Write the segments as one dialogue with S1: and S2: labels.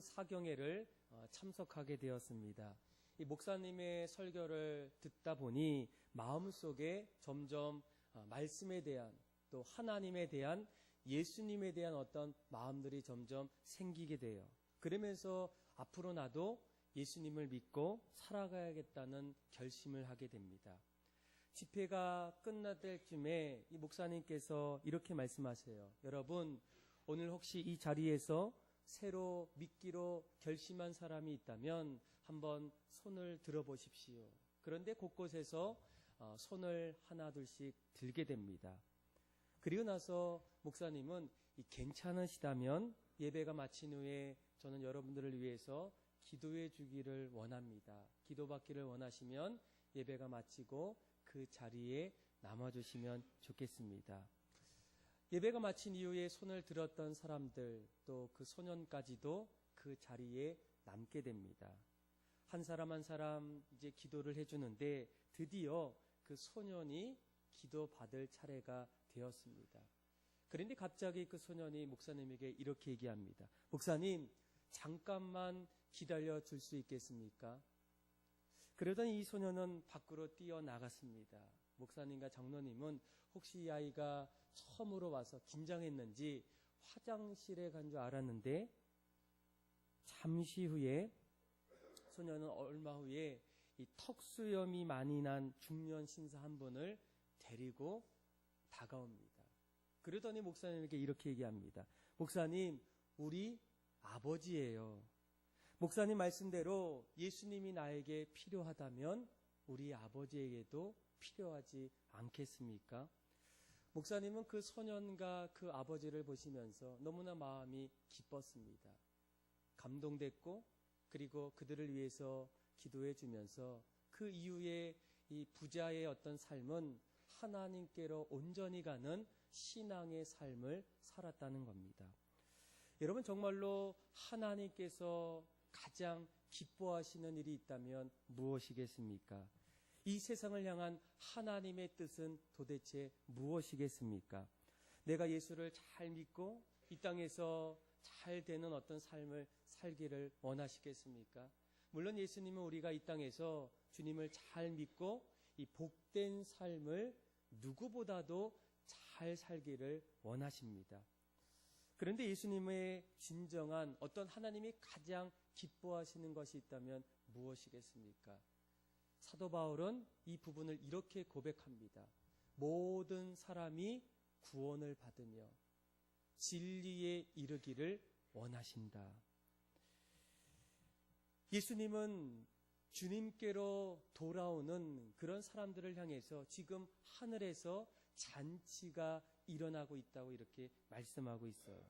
S1: 사경회를 참석하게 되었습니다. 이 목사님의 설교를 듣다 보니 마음속에 점점 말씀에 대한, 또 하나님에 대한, 예수님에 대한 어떤 마음들이 점점 생기게 돼요. 그러면서 앞으로 나도 예수님을 믿고 살아가야겠다는 결심을 하게 됩니다. 집회가 끝날 때쯤에 이 목사님께서 이렇게 말씀하세요. 여러분, 오늘 혹시 이 자리에서 새로 믿기로 결심한 사람이 있다면 한번 손을 들어보십시오. 그런데 곳곳에서 손을 하나 둘씩 들게 됩니다. 그리고 나서 목사님은 괜찮으시다면 예배가 마친 후에 저는 여러분들을 위해서 기도해 주기를 원합니다. 기도받기를 원하시면 예배가 마치고 그 자리에 남아주시면 좋겠습니다. 예배가 마친 이후에 손을 들었던 사람들, 또 그 소년까지도 그 자리에 남게 됩니다. 한 사람 한 사람 이제 기도를 해주는데 드디어 그 소년이 기도받을 차례가 되었습니다. 그런데 갑자기 그 소년이 목사님에게 이렇게 얘기합니다. 목사님, 잠깐만 기다려 줄 수 있겠습니까? 그러더니 이 소년은 밖으로 뛰어나갔습니다. 목사님과 장로님은 혹시 이 아이가 처음으로 와서 긴장했는지 화장실에 간 줄 알았는데 잠시 후에 소년은 얼마 후에 이 턱수염이 많이 난 중년 신사 한 분을 데리고 다가옵니다. 그러더니 목사님에게 이렇게 얘기합니다. 목사님, 우리 아버지예요. 목사님 말씀대로 예수님이 나에게 필요하다면 우리 아버지에게도 필요하지 않겠습니까? 목사님은 그 소년과 그 아버지를 보시면서 너무나 마음이 기뻤습니다. 감동됐고, 그리고 그들을 위해서 기도해 주면서 그 이후에 이 부자의 어떤 삶은 하나님께로 온전히 가는 신앙의 삶을 살았다는 겁니다. 여러분, 정말로 하나님께서 가장 기뻐하시는 일이 있다면 무엇이겠습니까? 이 세상을 향한 하나님의 뜻은 도대체 무엇이겠습니까? 내가 예수를 잘 믿고 이 땅에서 잘 되는 어떤 삶을 살기를 원하시겠습니까? 물론 예수님은 우리가 이 땅에서 주님을 잘 믿고 이 복된 삶을 누구보다도 잘 살기를 원하십니다. 그런데 예수님의 진정한 어떤 하나님이 가장 기뻐하시는 것이 있다면 무엇이겠습니까? 사도 바울은 이 부분을 이렇게 고백합니다. 모든 사람이 구원을 받으며 진리에 이르기를 원하신다. 예수님은 주님께로 돌아오는 그런 사람들을 향해서 지금 하늘에서 잔치가 일어나고 있다고 이렇게 말씀하고 있어요.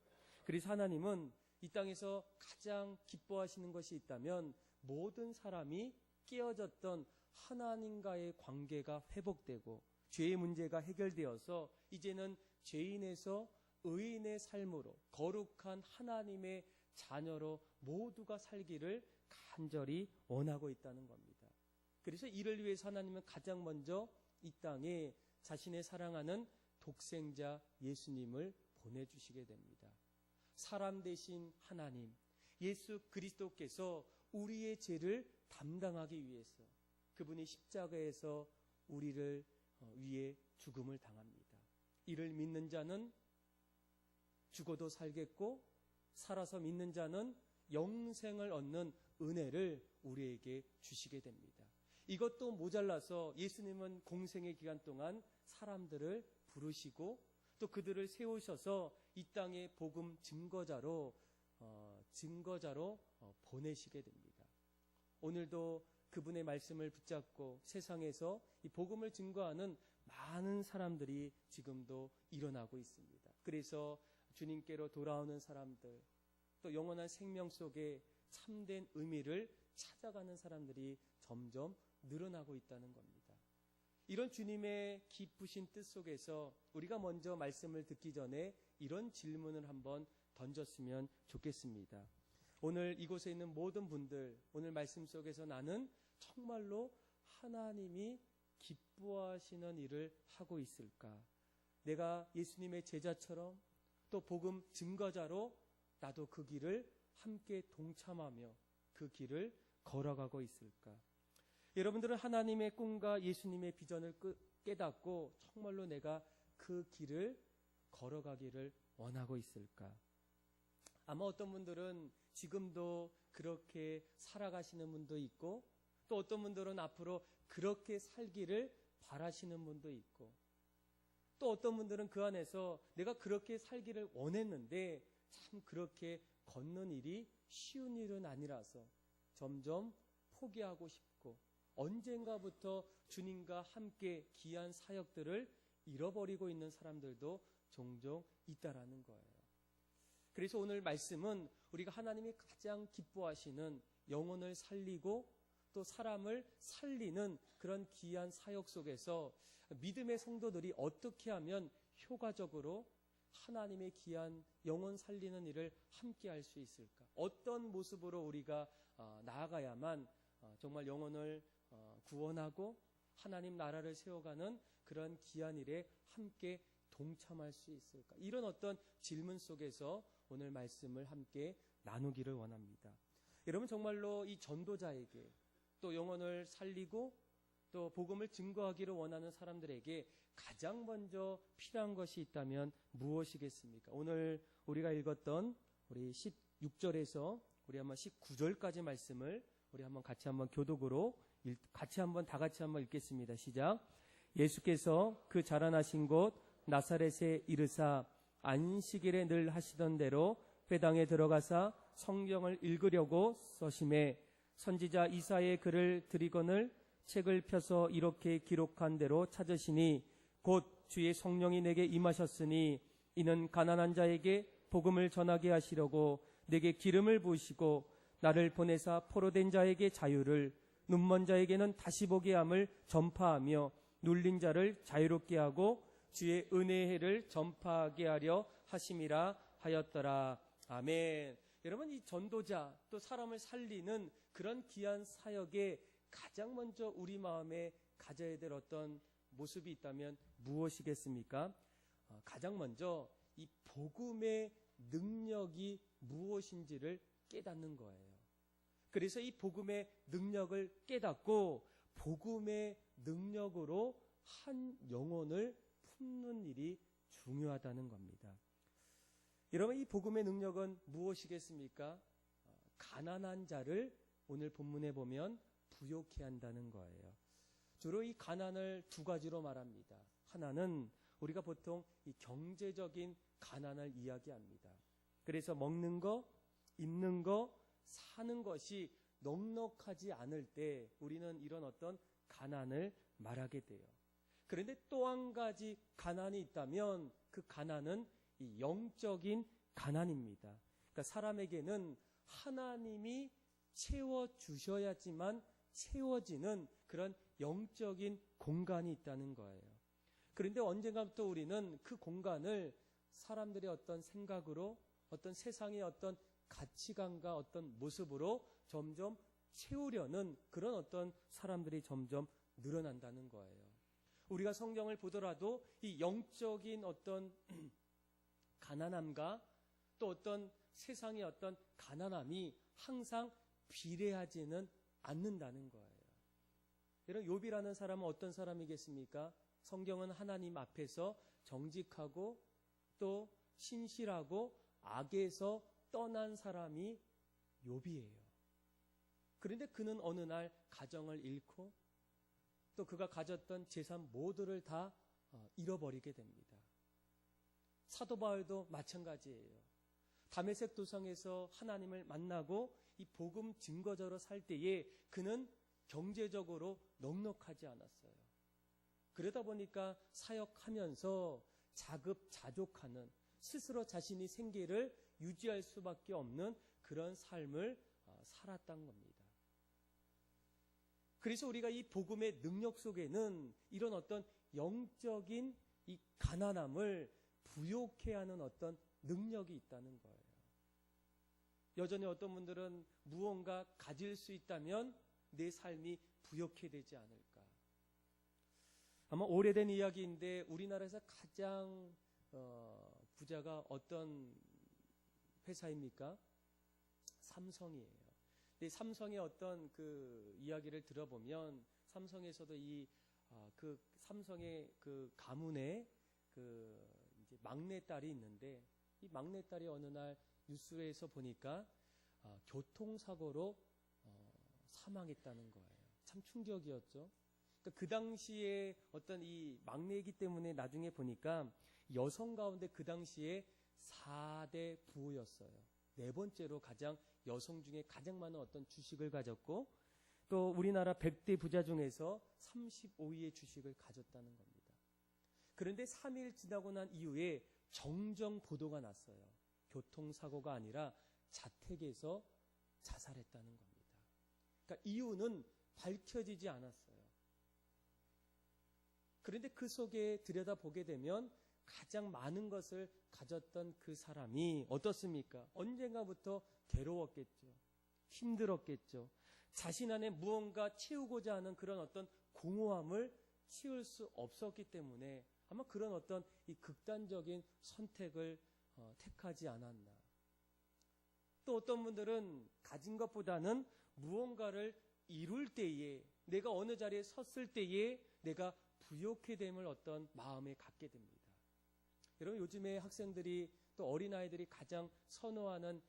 S1: 그래서 하나님은 이 땅에서 가장 기뻐하시는 것이 있다면 모든 사람이 깨어졌던 하나님과의 관계가 회복되고 죄의 문제가 해결되어서 이제는 죄인에서 의인의 삶으로 거룩한 하나님의 자녀로 모두가 살기를 간절히 원하고 있다는 겁니다. 그래서 이를 위해서 하나님은 가장 먼저 이 땅에 자신의 사랑하는 독생자 예수님을 보내주시게 됩니다. 사람 되신 하나님, 예수 그리스도께서 우리의 죄를 담당하기 위해서 그분이 십자가에서 우리를 위해 죽음을 당합니다. 이를 믿는 자는 죽어도 살겠고 살아서 믿는 자는 영생을 얻는 은혜를 우리에게 주시게 됩니다. 이것도 모자라서 예수님은 공생의 기간 동안 사람들을 부르시고 또 그들을 세우셔서 이 땅의 복음 증거자로 보내시게 됩니다. 오늘도 그분의 말씀을 붙잡고 세상에서 이 복음을 증거하는 많은 사람들이 지금도 일어나고 있습니다. 그래서 주님께로 돌아오는 사람들, 또 영원한 생명 속에 참된 의미를 찾아가는 사람들이 점점 늘어나고 있다는 겁니다. 이런 주님의 기쁘신 뜻 속에서 우리가 먼저 말씀을 듣기 전에 이런 질문을 한번 던졌으면 좋겠습니다. 오늘 이곳에 있는 모든 분들, 오늘 말씀 속에서 나는 정말로 하나님이 기뻐하시는 일을 하고 있을까? 내가 예수님의 제자처럼 또 복음 증거자로 나도 그 길을 함께 동참하며 그 길을 걸어가고 있을까? 여러분들은 하나님의 꿈과 예수님의 비전을 깨닫고 정말로 내가 그 길을 걸어가기를 원하고 있을까? 아마 어떤 분들은 지금도 그렇게 살아가시는 분도 있고, 또 어떤 분들은 앞으로 그렇게 살기를 바라시는 분도 있고, 또 어떤 분들은 그 안에서 내가 그렇게 살기를 원했는데 참 그렇게 걷는 일이 쉬운 일은 아니라서 점점 포기하고 싶고, 언젠가부터 주님과 함께 귀한 사역들을 잃어버리고 있는 사람들도 종종 있다라는 거예요. 그래서 오늘 말씀은 우리가 하나님이 가장 기뻐하시는 영혼을 살리고 또 사람을 살리는 그런 귀한 사역 속에서 믿음의 성도들이 어떻게 하면 효과적으로 하나님의 귀한 영혼 살리는 일을 함께 할 수 있을까? 어떤 모습으로 우리가 나아가야만 정말 영혼을 구원하고 하나님 나라를 세워가는 그런 귀한 일에 함께 동참할 수 있을까? 이런 어떤 질문 속에서 오늘 말씀을 함께 나누기를 원합니다. 여러분, 정말로 이 전도자에게 또 영혼을 살리고 또 복음을 증거하기를 원하는 사람들에게 가장 먼저 필요한 것이 있다면 무엇이겠습니까? 오늘 우리가 읽었던 우리 16절에서 우리 한번 19절까지 말씀을 우리 한번 같이 한번 교독으로 같이 한번 다 같이 한번 읽겠습니다. 시작. 예수께서 그 자라나신 곳 나사렛에 이르사 안식일에 늘 하시던 대로 회당에 들어가사 성경을 읽으려고 서심해 선지자 이사야의 글을 들이거늘 책을 펴서 이렇게 기록한 대로 찾으시니 곧 주의 성령이 내게 임하셨으니 이는 가난한 자에게 복음을 전하게 하시려고 내게 기름을 부으시고 나를 보내사 포로된 자에게 자유를, 눈먼 자에게는 다시 보게 함을 전파하며 눌린 자를 자유롭게 하고 주의 은혜의 해를 전파하게 하려 하심이라 하였더라. 아멘. 여러분, 이 전도자 또 사람을 살리는 그런 귀한 사역에 가장 먼저 우리 마음에 가져야 될 어떤 모습이 있다면 무엇이겠습니까? 가장 먼저 이 복음의 능력이 무엇인지를 깨닫는 거예요. 그래서 이 복음의 능력을 깨닫고 복음의 능력으로 한 영혼을 품는 일이 중요하다는 겁니다. 여러분, 이 복음의 능력은 무엇이겠습니까? 가난한 자를 오늘 본문에 보면 부욕해 한다는 거예요. 주로 이 가난을 두 가지로 말합니다. 하나는 우리가 보통 이 경제적인 가난을 이야기합니다. 그래서 먹는 거, 입는 거, 사는 것이 넉넉하지 않을 때 우리는 이런 어떤 가난을 말하게 돼요. 그런데 또 한 가지 가난이 있다면 그 가난은 이 영적인 가난입니다. 그러니까 사람에게는 하나님이 채워주셔야지만 채워지는 그런 영적인 공간이 있다는 거예요. 그런데 언젠가부터 우리는 그 공간을 사람들의 어떤 생각으로, 어떤 세상의 어떤 가치관과 어떤 모습으로 점점 채우려는 그런 어떤 사람들이 점점 늘어난다는 거예요. 우리가 성경을 보더라도 이 영적인 어떤 가난함과 또 어떤 세상의 어떤 가난함이 항상 비례하지는 않는다는 거예요. 여러분, 욥이라는 사람은 어떤 사람이겠습니까? 성경은 하나님 앞에서 정직하고 또 신실하고 악에서 떠난 사람이 욥이에요. 그런데 그는 어느 날 가정을 잃고 또 그가 가졌던 재산 모두를 다 잃어버리게 됩니다. 사도 바울도 마찬가지예요. 다메섹 도상에서 하나님을 만나고 이 복음 증거자로 살 때에 그는 경제적으로 넉넉하지 않았어요. 그러다 보니까 사역하면서 자급자족하는, 스스로 자신이 생계를 유지할 수밖에 없는 그런 삶을 살았던 겁니다. 그래서 우리가 이 복음의 능력 속에는 이런 어떤 영적인 이 가난함을 부욕해 하는 어떤 능력이 있다는 거예요. 여전히 어떤 분들은 무언가 가질 수 있다면 내 삶이 부욕해 되지 않을까. 아마 오래된 이야기인데 우리나라에서 가장 부자가 어떤 회사입니까? 삼성이에요. 근데 삼성의 어떤 그 이야기를 들어보면 삼성에서도 그 삼성의 그 가문에 그 이제 막내딸이 있는데 이 막내딸이 어느 날 뉴스에서 보니까 교통사고로 사망했다는 거예요. 참 충격이었죠. 그러니까 그 당시에 어떤 이 막내이기 때문에 나중에 보니까 여성 가운데 그 당시에 4대 부호였어요. 네 번째로 여성 중에 가장 많은 어떤 주식을 가졌고 또 우리나라 100대 부자 중에서 35위의 주식을 가졌다는 겁니다. 그런데 3일 지나고 난 이후에 정정 보도가 났어요. 교통사고가 아니라 자택에서 자살했다는 겁니다. 그러니까 이유는 밝혀지지 않았어요. 그런데 그 속에 들여다보게 되면 가장 많은 것을 가졌던 그 사람이 어떻습니까? 언젠가부터 괴로웠겠죠. 힘들었겠죠. 자신 안에 무언가 채우고자 하는 그런 어떤 공허함을 채울 수 없었기 때문에 아마 그런 어떤 이 극단적인 선택을 택하지 않았나. 또 어떤 분들은 가진 것보다는 무언가를 이룰 때에 내가 어느 자리에 섰을 때에 내가 부욕해 됨을 어떤 마음에 갖게 됩니다. 여러분 요즘에 학생들이 또 어린아이들이 가장 선호하는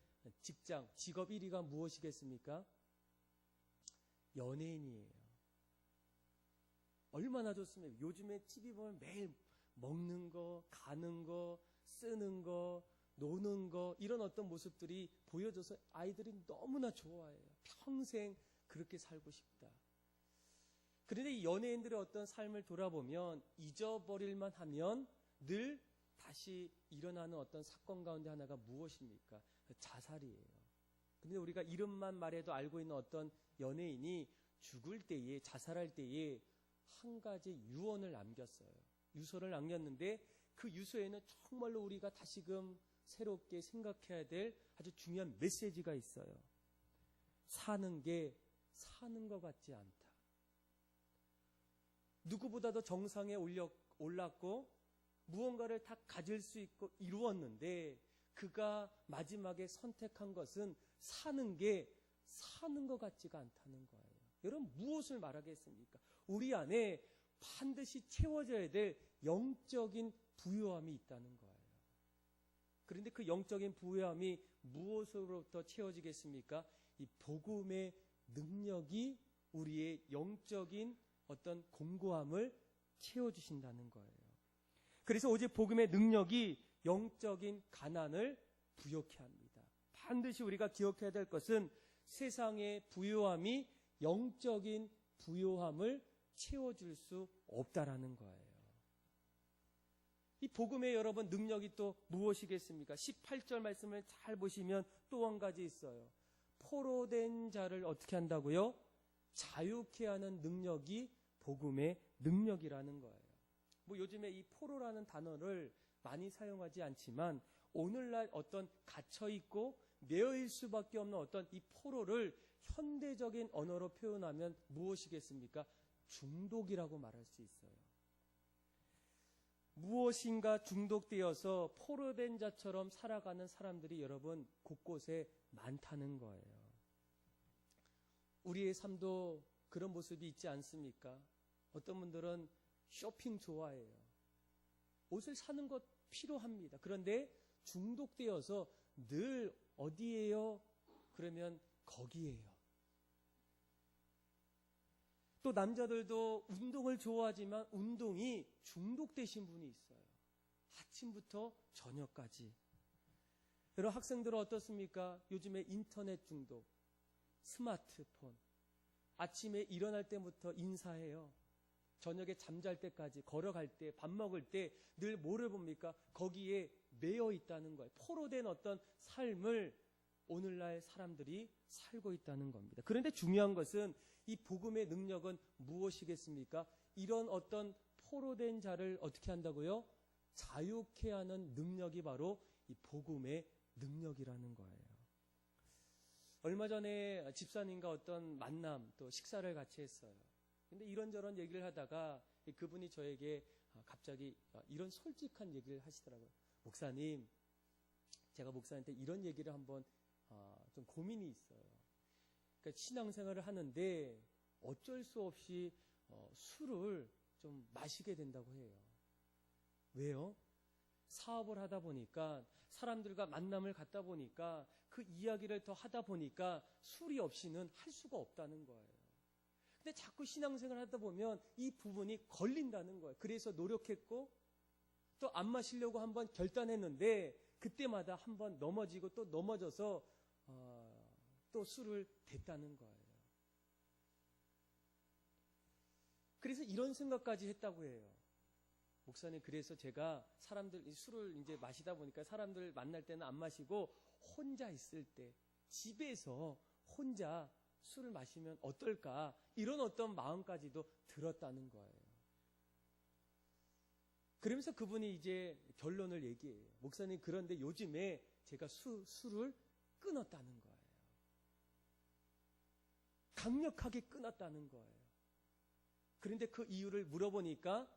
S1: 직업 1위가 무엇이겠습니까? 연예인이에요. 얼마나 좋습니까? 요즘에 TV 보면 매일 먹는 거, 가는 거, 쓰는 거, 노는 거 이런 어떤 모습들이 보여져서 아이들이 너무나 좋아해요. 평생 그렇게 살고 싶다. 그런데 이 연예인들의 어떤 삶을 돌아보면 잊어버릴만 하면 늘 다시 일어나는 어떤 사건 가운데 하나가 무엇입니까? 자살이에요. 근데 우리가 이름만 말해도 알고 있는 어떤 연예인이 죽을 때에 자살할 때에 한 가지 유언을 남겼어요. 유서를 남겼는데 그 유서에는 정말로 우리가 다시금 새롭게 생각해야 될 아주 중요한 메시지가 있어요. 사는 게 사는 것 같지 않다. 누구보다도 정상에 올랐고 무언가를 다 가질 수 있고 이루었는데 그가 마지막에 선택한 것은 사는 게 사는 것 같지가 않다는 거예요. 여러분 무엇을 말하겠습니까? 우리 안에 반드시 채워져야 될 영적인 부요함이 있다는 거예요. 그런데 그 영적인 부요함이 무엇으로부터 채워지겠습니까? 이 복음의 능력이 우리의 영적인 어떤 공고함을 채워주신다는 거예요. 그래서 오직 복음의 능력이 영적인 가난을 부욕케 합니다. 반드시 우리가 기억해야 될 것은 세상의 부요함이 영적인 부요함을 채워줄 수 없다라는 거예요. 이 복음의 여러분 능력이 또 무엇이겠습니까? 18절 말씀을 잘 보시면 또 한 가지 있어요. 포로된 자를 어떻게 한다고요? 자유케 하는 능력이 복음의 능력이라는 거예요. 뭐 요즘에 이 포로라는 단어를 많이 사용하지 않지만 오늘날 어떤 갇혀있고 매여일 수밖에 없는 어떤 이 포로를 현대적인 언어로 표현하면 무엇이겠습니까? 중독이라고 말할 수 있어요. 무엇인가 중독되어서 포로된 자처럼 살아가는 사람들이 여러분 곳곳에 많다는 거예요. 우리의 삶도 그런 모습이 있지 않습니까? 어떤 분들은 쇼핑 좋아해요. 옷을 사는 것 필요합니다. 그런데 중독되어서 늘 어디예요? 그러면 거기예요. 또 남자들도 운동을 좋아하지만 운동이 중독되신 분이 있어요. 아침부터 저녁까지. 여러분 학생들은 어떻습니까? 요즘에 인터넷 중독, 스마트폰. 아침에 일어날 때부터 인사해요. 저녁에 잠잘 때까지, 걸어갈 때, 밥 먹을 때 늘 뭐를 봅니까? 거기에 매여 있다는 거예요. 포로된 어떤 삶을 오늘날 사람들이 살고 있다는 겁니다. 그런데 중요한 것은 이 복음의 능력은 무엇이겠습니까? 이런 어떤 포로된 자를 어떻게 한다고요? 자유케 하는 능력이 바로 이 복음의 능력이라는 거예요. 얼마 전에 집사님과 어떤 만남 또 식사를 같이 했어요. 근데 이런저런 얘기를 하다가 그분이 저에게 갑자기 이런 솔직한 얘기를 하시더라고요. 목사님, 제가 목사님한테 이런 얘기를 한번 좀 고민이 있어요. 그러니까 신앙생활을 하는데 어쩔 수 없이 술을 좀 마시게 된다고 해요. 왜요? 사업을 하다 보니까 사람들과 만남을 갖다 보니까 그 이야기를 더 하다 보니까 술이 없이는 할 수가 없다는 거예요. 근데 자꾸 신앙생활을 하다 보면 이 부분이 걸린다는 거예요. 그래서 노력했고 또 안 마시려고 한번 결단했는데 그때마다 한번 넘어지고 또 넘어져서 또 술을 댔다는 거예요. 그래서 이런 생각까지 했다고 해요. 목사님, 그래서 제가 술을 이제 마시다 보니까 사람들 만날 때는 안 마시고 혼자 있을 때 집에서 혼자 술을 마시면 어떨까, 이런 어떤 마음까지도 들었다는 거예요. 그러면서 그분이 이제 결론을 얘기해요. 목사님, 그런데 요즘에 제가 술을 끊었다는 거예요. 강력하게 끊었다는 거예요. 그런데 그 이유를 물어보니까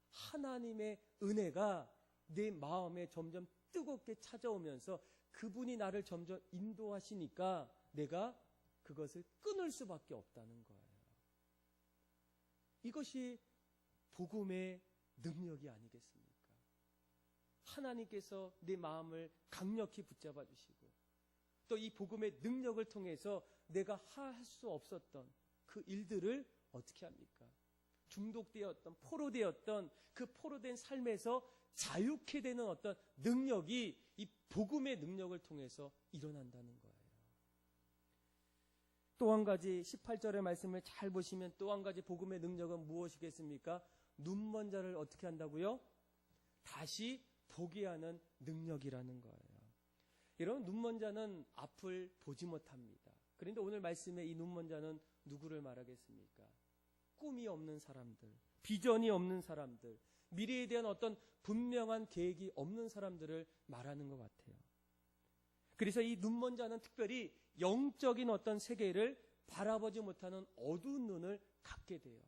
S1: 하나님의 은혜가 내 마음에 점점 뜨겁게 찾아오면서 그분이 나를 점점 인도하시니까 내가 그것을 끊을 수밖에 없다는 거예요. 이것이 복음의 능력이 아니겠습니까? 하나님께서 내 마음을 강력히 붙잡아 주시고 또 이 복음의 능력을 통해서 내가 할 수 없었던 그 일들을 어떻게 합니까? 중독되었던, 포로되었던 그 포로된 삶에서 자유케 되는 어떤 능력이 이 복음의 능력을 통해서 일어난다는 거예요. 또 한 가지 18절의 말씀을 잘 보시면 또 한 가지 복음의 능력은 무엇이겠습니까? 눈먼 자를 어떻게 한다고요? 다시 보게 하는 능력이라는 거예요. 여러분, 눈먼 자는 앞을 보지 못합니다. 그런데 오늘 말씀에 이 눈먼 자는 누구를 말하겠습니까? 꿈이 없는 사람들, 비전이 없는 사람들, 미래에 대한 어떤 분명한 계획이 없는 사람들을 말하는 것 같아요. 그래서 이 눈먼 자는 특별히 영적인 어떤 세계를 바라보지 못하는 어두운 눈을 갖게 돼요.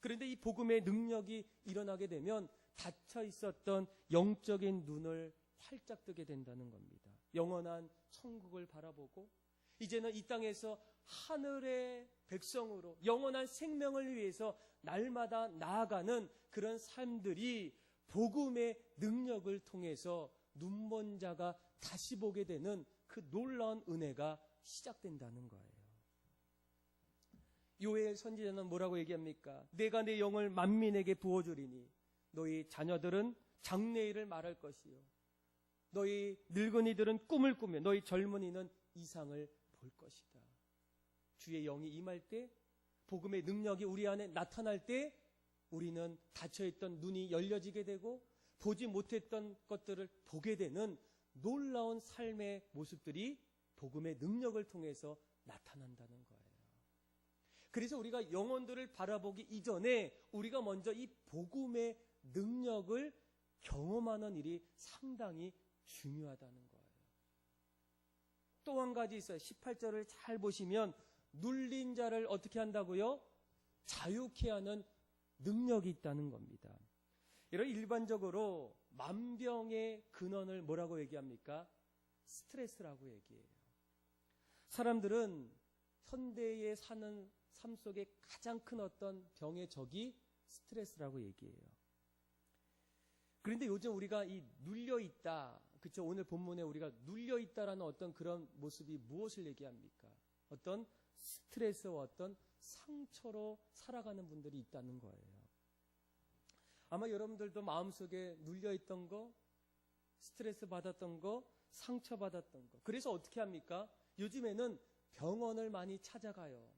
S1: 그런데 이 복음의 능력이 일어나게 되면 닫혀 있었던 영적인 눈을 활짝 뜨게 된다는 겁니다. 영원한 천국을 바라보고 이제는 이 땅에서 하늘의 백성으로 영원한 생명을 위해서 날마다 나아가는 그런 삶들이 복음의 능력을 통해서 눈먼 자가 다시 보게 되는 그 놀라운 은혜가 시작된다는 거예요. 요엘 선지자는 뭐라고 얘기합니까? 내가 내 영을 만민에게 부어주리니 너희 자녀들은 장래일을 말할 것이요 너희 늙은이들은 꿈을 꾸며 너희 젊은이는 이상을 볼 것이다. 주의 영이 임할 때, 복음의 능력이 우리 안에 나타날 때 우리는 닫혀있던 눈이 열려지게 되고 보지 못했던 것들을 보게 되는 놀라운 삶의 모습들이 복음의 능력을 통해서 나타난다는 거예요. 그래서 우리가 영혼들을 바라보기 이전에 우리가 먼저 이 복음의 능력을 경험하는 일이 상당히 중요하다는 거예요. 또 한 가지 있어요. 18절을 잘 보시면 눌린 자를 어떻게 한다고요? 자유케 하는 능력이 있다는 겁니다. 이런 일반적으로 만병의 근원을 뭐라고 얘기합니까? 스트레스라고 얘기해요. 사람들은 현대에 사는 삶 속에 가장 큰 어떤 병의 적이 스트레스라고 얘기해요. 그런데 요즘 우리가 이 눌려있다, 그렇죠? 오늘 본문에 우리가 눌려있다라는 어떤 그런 모습이 무엇을 얘기합니까? 어떤 스트레스와 어떤 상처로 살아가는 분들이 있다는 거예요. 아마 여러분들도 마음속에 눌려있던 거, 스트레스 받았던 거, 상처 받았던 거. 그래서 어떻게 합니까? 요즘에는 병원을 많이 찾아가요.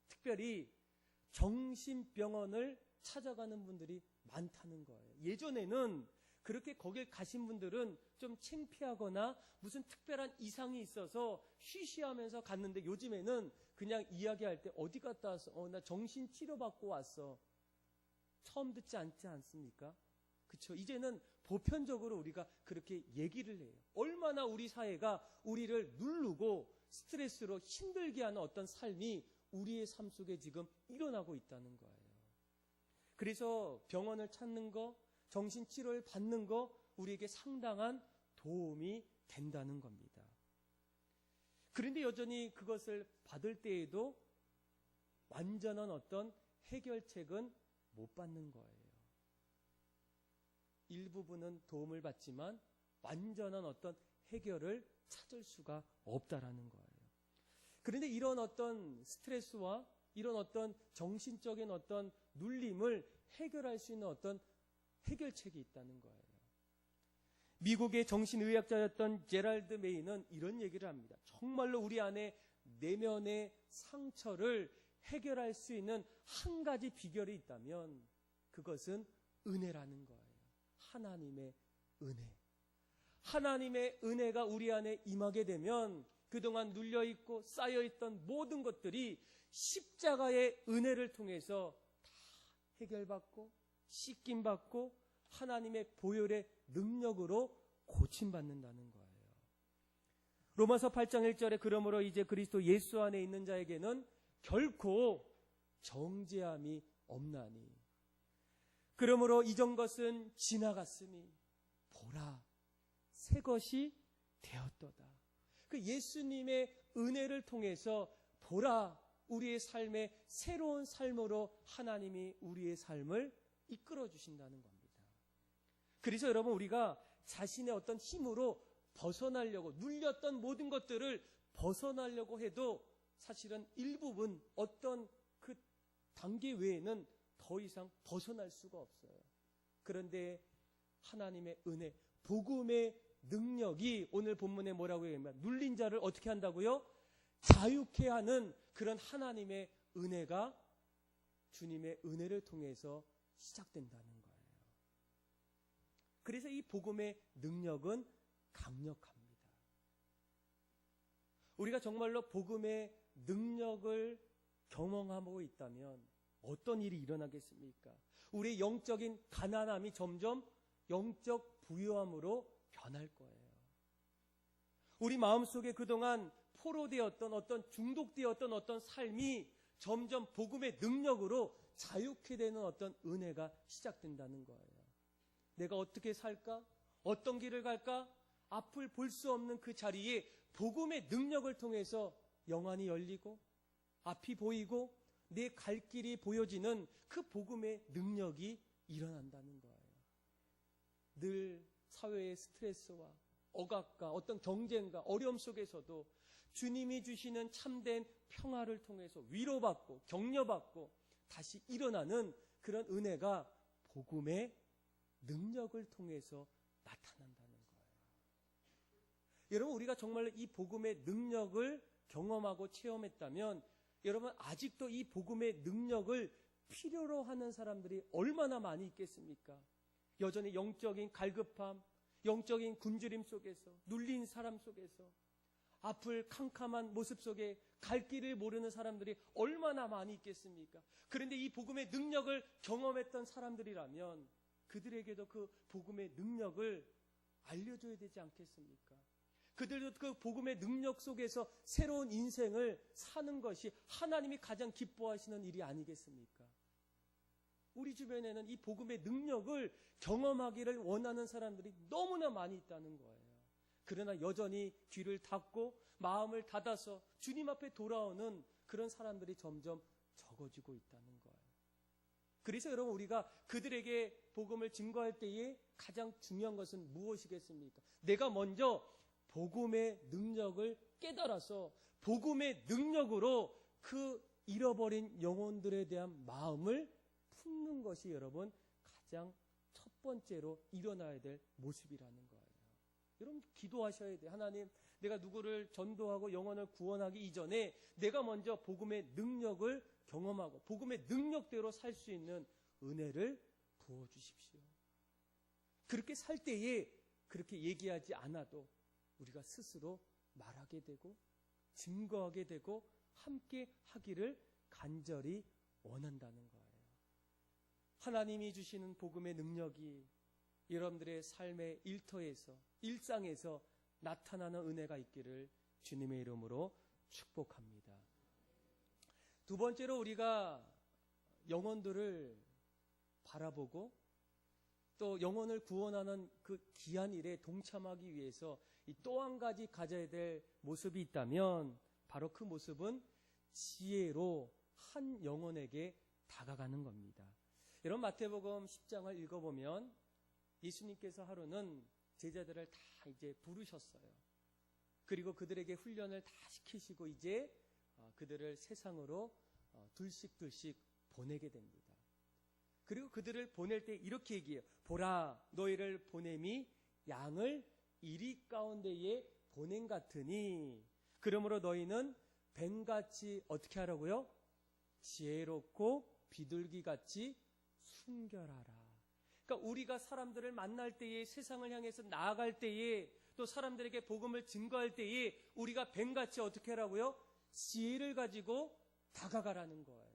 S1: 특별히 정신병원을 찾아가는 분들이 많다는 거예요. 예전에는 그렇게 거길 가신 분들은 좀 창피하거나 무슨 특별한 이상이 있어서 쉬쉬하면서 갔는데 요즘에는 그냥 이야기할 때 어디 갔다 왔어? 나 정신치료 받고 왔어. 처음 듣지 않지 않습니까? 그렇죠? 이제는 보편적으로 우리가 그렇게 얘기를 해요. 얼마나 우리 사회가 우리를 누르고 스트레스로 힘들게 하는 어떤 삶이 우리의 삶 속에 지금 일어나고 있다는 거예요. 그래서 병원을 찾는 거, 정신치료를 받는 거 우리에게 상당한 도움이 된다는 겁니다. 그런데 여전히 그것을 받을 때에도 완전한 어떤 해결책은 못 받는 거예요. 일부분은 도움을 받지만 완전한 어떤 해결을 찾을 수가 없다라는 거예요. 그런데 이런 어떤 스트레스와 이런 어떤 정신적인 어떤 눌림을 해결할 수 있는 어떤 해결책이 있다는 거예요. 미국의 정신의학자였던 제랄드 메이는 이런 얘기를 합니다. 정말로 우리 안에 내면의 상처를 해결할 수 있는 한 가지 비결이 있다면 그것은 은혜라는 거예요. 하나님의 은혜. 하나님의 은혜가 우리 안에 임하게 되면 그동안 눌려있고 쌓여있던 모든 것들이 십자가의 은혜를 통해서 다 해결받고 씻김받고 하나님의 보혈의 능력으로 고침받는다는 거예요. 로마서 8장 1절에 그러므로 이제 그리스도 예수 안에 있는 자에게는 결코 정죄함이 없나니 그러므로 이전 것은 지나갔으니 보라 새 것이 되었도다. 그 예수님의 은혜를 통해서 보라 우리의 삶의 새로운 삶으로 하나님이 우리의 삶을 이끌어 주신다는 겁니다. 그래서 여러분 우리가 자신의 어떤 힘으로 벗어나려고 눌렸던 모든 것들을 벗어나려고 해도 사실은 일부분 어떤 그 단계 외에는 더 이상 벗어날 수가 없어요. 그런데 하나님의 은혜, 복음의 능력이 오늘 본문에 뭐라고 얘기하면 눌린 자를 어떻게 한다고요? 자유케 하는 그런 하나님의 은혜가 주님의 은혜를 통해서 시작된다는 거예요. 그래서 이 복음의 능력은 강력합니다. 우리가 정말로 복음의 능력을 경험하고 있다면 어떤 일이 일어나겠습니까? 우리의 영적인 가난함이 점점 영적 부유함으로 변할 거예요. 우리 마음속에 그동안 포로되었던 어떤 중독되었던 어떤 삶이 점점 복음의 능력으로 자유케 되는 어떤 은혜가 시작된다는 거예요. 내가 어떻게 살까? 어떤 길을 갈까? 앞을 볼 수 없는 그 자리에 복음의 능력을 통해서 영안이 열리고 앞이 보이고 내 갈 길이 보여지는 그 복음의 능력이 일어난다는 거예요. 늘 사회의 스트레스와 억압과 어떤 경쟁과 어려움 속에서도 주님이 주시는 참된 평화를 통해서 위로받고 격려받고 다시 일어나는 그런 은혜가 복음의 능력을 통해서 나타난다는 거예요. 여러분 우리가 정말 이 복음의 능력을 경험하고 체험했다면 여러분 아직도 이 복음의 능력을 필요로 하는 사람들이 얼마나 많이 있겠습니까? 여전히 영적인 갈급함, 영적인 굶주림 속에서 눌린 사람 속에서 앞을 캄캄한 모습 속에 갈 길을 모르는 사람들이 얼마나 많이 있겠습니까? 그런데 이 복음의 능력을 경험했던 사람들이라면 그들에게도 그 복음의 능력을 알려줘야 되지 않겠습니까? 그들도 그 복음의 능력 속에서 새로운 인생을 사는 것이 하나님이 가장 기뻐하시는 일이 아니겠습니까? 우리 주변에는 이 복음의 능력을 경험하기를 원하는 사람들이 너무나 많이 있다는 거예요. 그러나 여전히 귀를 닫고 마음을 닫아서 주님 앞에 돌아오는 그런 사람들이 점점 적어지고 있다는 거예요. 그래서 여러분 우리가 그들에게 복음을 증거할 때에 가장 중요한 것은 무엇이겠습니까? 내가 먼저 복음의 능력을 깨달아서 복음의 능력으로 그 잃어버린 영혼들에 대한 마음을 품는 것이 여러분 가장 첫 번째로 일어나야 될 모습이라는 거예요. 여러분 기도하셔야 돼요. 하나님, 내가 누구를 전도하고 영혼을 구원하기 이전에 내가 먼저 복음의 능력을 경험하고 복음의 능력대로 살 수 있는 은혜를 부어주십시오. 그렇게 살 때에 그렇게 얘기하지 않아도 우리가 스스로 말하게 되고 증거하게 되고 함께 하기를 간절히 원한다는 거예요. 하나님이 주시는 복음의 능력이 여러분들의 삶의 일터에서 일상에서 나타나는 은혜가 있기를 주님의 이름으로 축복합니다. 두 번째로 우리가 영혼들을 바라보고 또 영혼을 구원하는 그 귀한 일에 동참하기 위해서 또 한 가지 가져야 될 모습이 있다면 바로 그 모습은 지혜로 한 영혼에게 다가가는 겁니다. 여러분 마태복음 10장을 읽어보면 예수님께서 하루는 제자들을 다 이제 부르셨어요. 그리고 그들에게 훈련을 다 시키시고 이제 그들을 세상으로 둘씩 보내게 됩니다. 그리고 그들을 보낼 때 이렇게 얘기해요. 보라, 너희를 보냄이 양을 이리 가운데에 보냄 같으니 그러므로 너희는 뱀같이 어떻게 하라고요? 지혜롭고 비둘기같이 순결하라. 그러니까 우리가 사람들을 만날 때에, 세상을 향해서 나아갈 때에, 또 사람들에게 복음을 증거할 때에 우리가 뱀같이 어떻게 하라고요? 지혜를 가지고 다가가라는 거예요.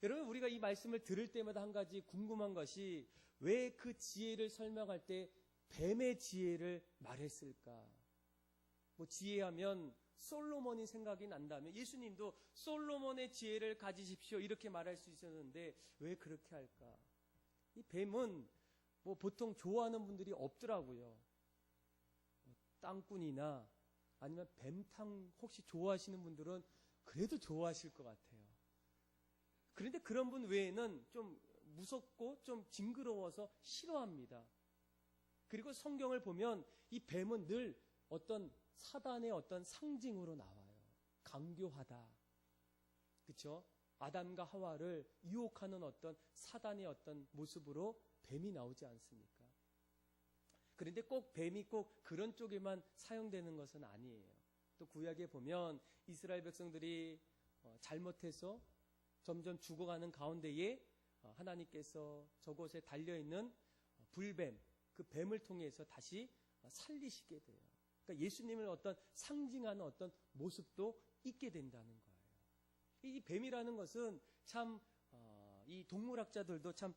S1: 여러분, 우리가 이 말씀을 들을 때마다 한 가지 궁금한 것이 왜 그 지혜를 설명할 때 뱀의 지혜를 말했을까? 지혜하면 솔로몬이 생각이 난다면 예수님도 솔로몬의 지혜를 가지십시오 이렇게 말할 수 있었는데 왜 그렇게 할까? 이 뱀은 보통 좋아하는 분들이 없더라고요. 땅꾼이나 아니면 뱀탕 혹시 좋아하시는 분들은 그래도 좋아하실 것 같아요. 그런데 그런 분 외에는 좀 무섭고 좀 징그러워서 싫어합니다. 그리고 성경을 보면 이 뱀은 늘 어떤 사단의 어떤 상징으로 나와요. 강교하다. 그렇죠? 아담과 하와를 유혹하는 어떤 사단의 어떤 모습으로 뱀이 나오지 않습니까? 그런데 꼭 뱀이 꼭 그런 쪽에만 사용되는 것은 아니에요. 또 구약에 보면 이스라엘 백성들이 잘못해서 점점 죽어가는 가운데에 하나님께서 저곳에 달려있는 불뱀, 그 뱀을 통해서 다시 살리시게 돼요. 그러니까 예수님을 어떤 상징하는 어떤 모습도 있게 된다는 거예요. 이 뱀이라는 것은 참 이 동물학자들도 참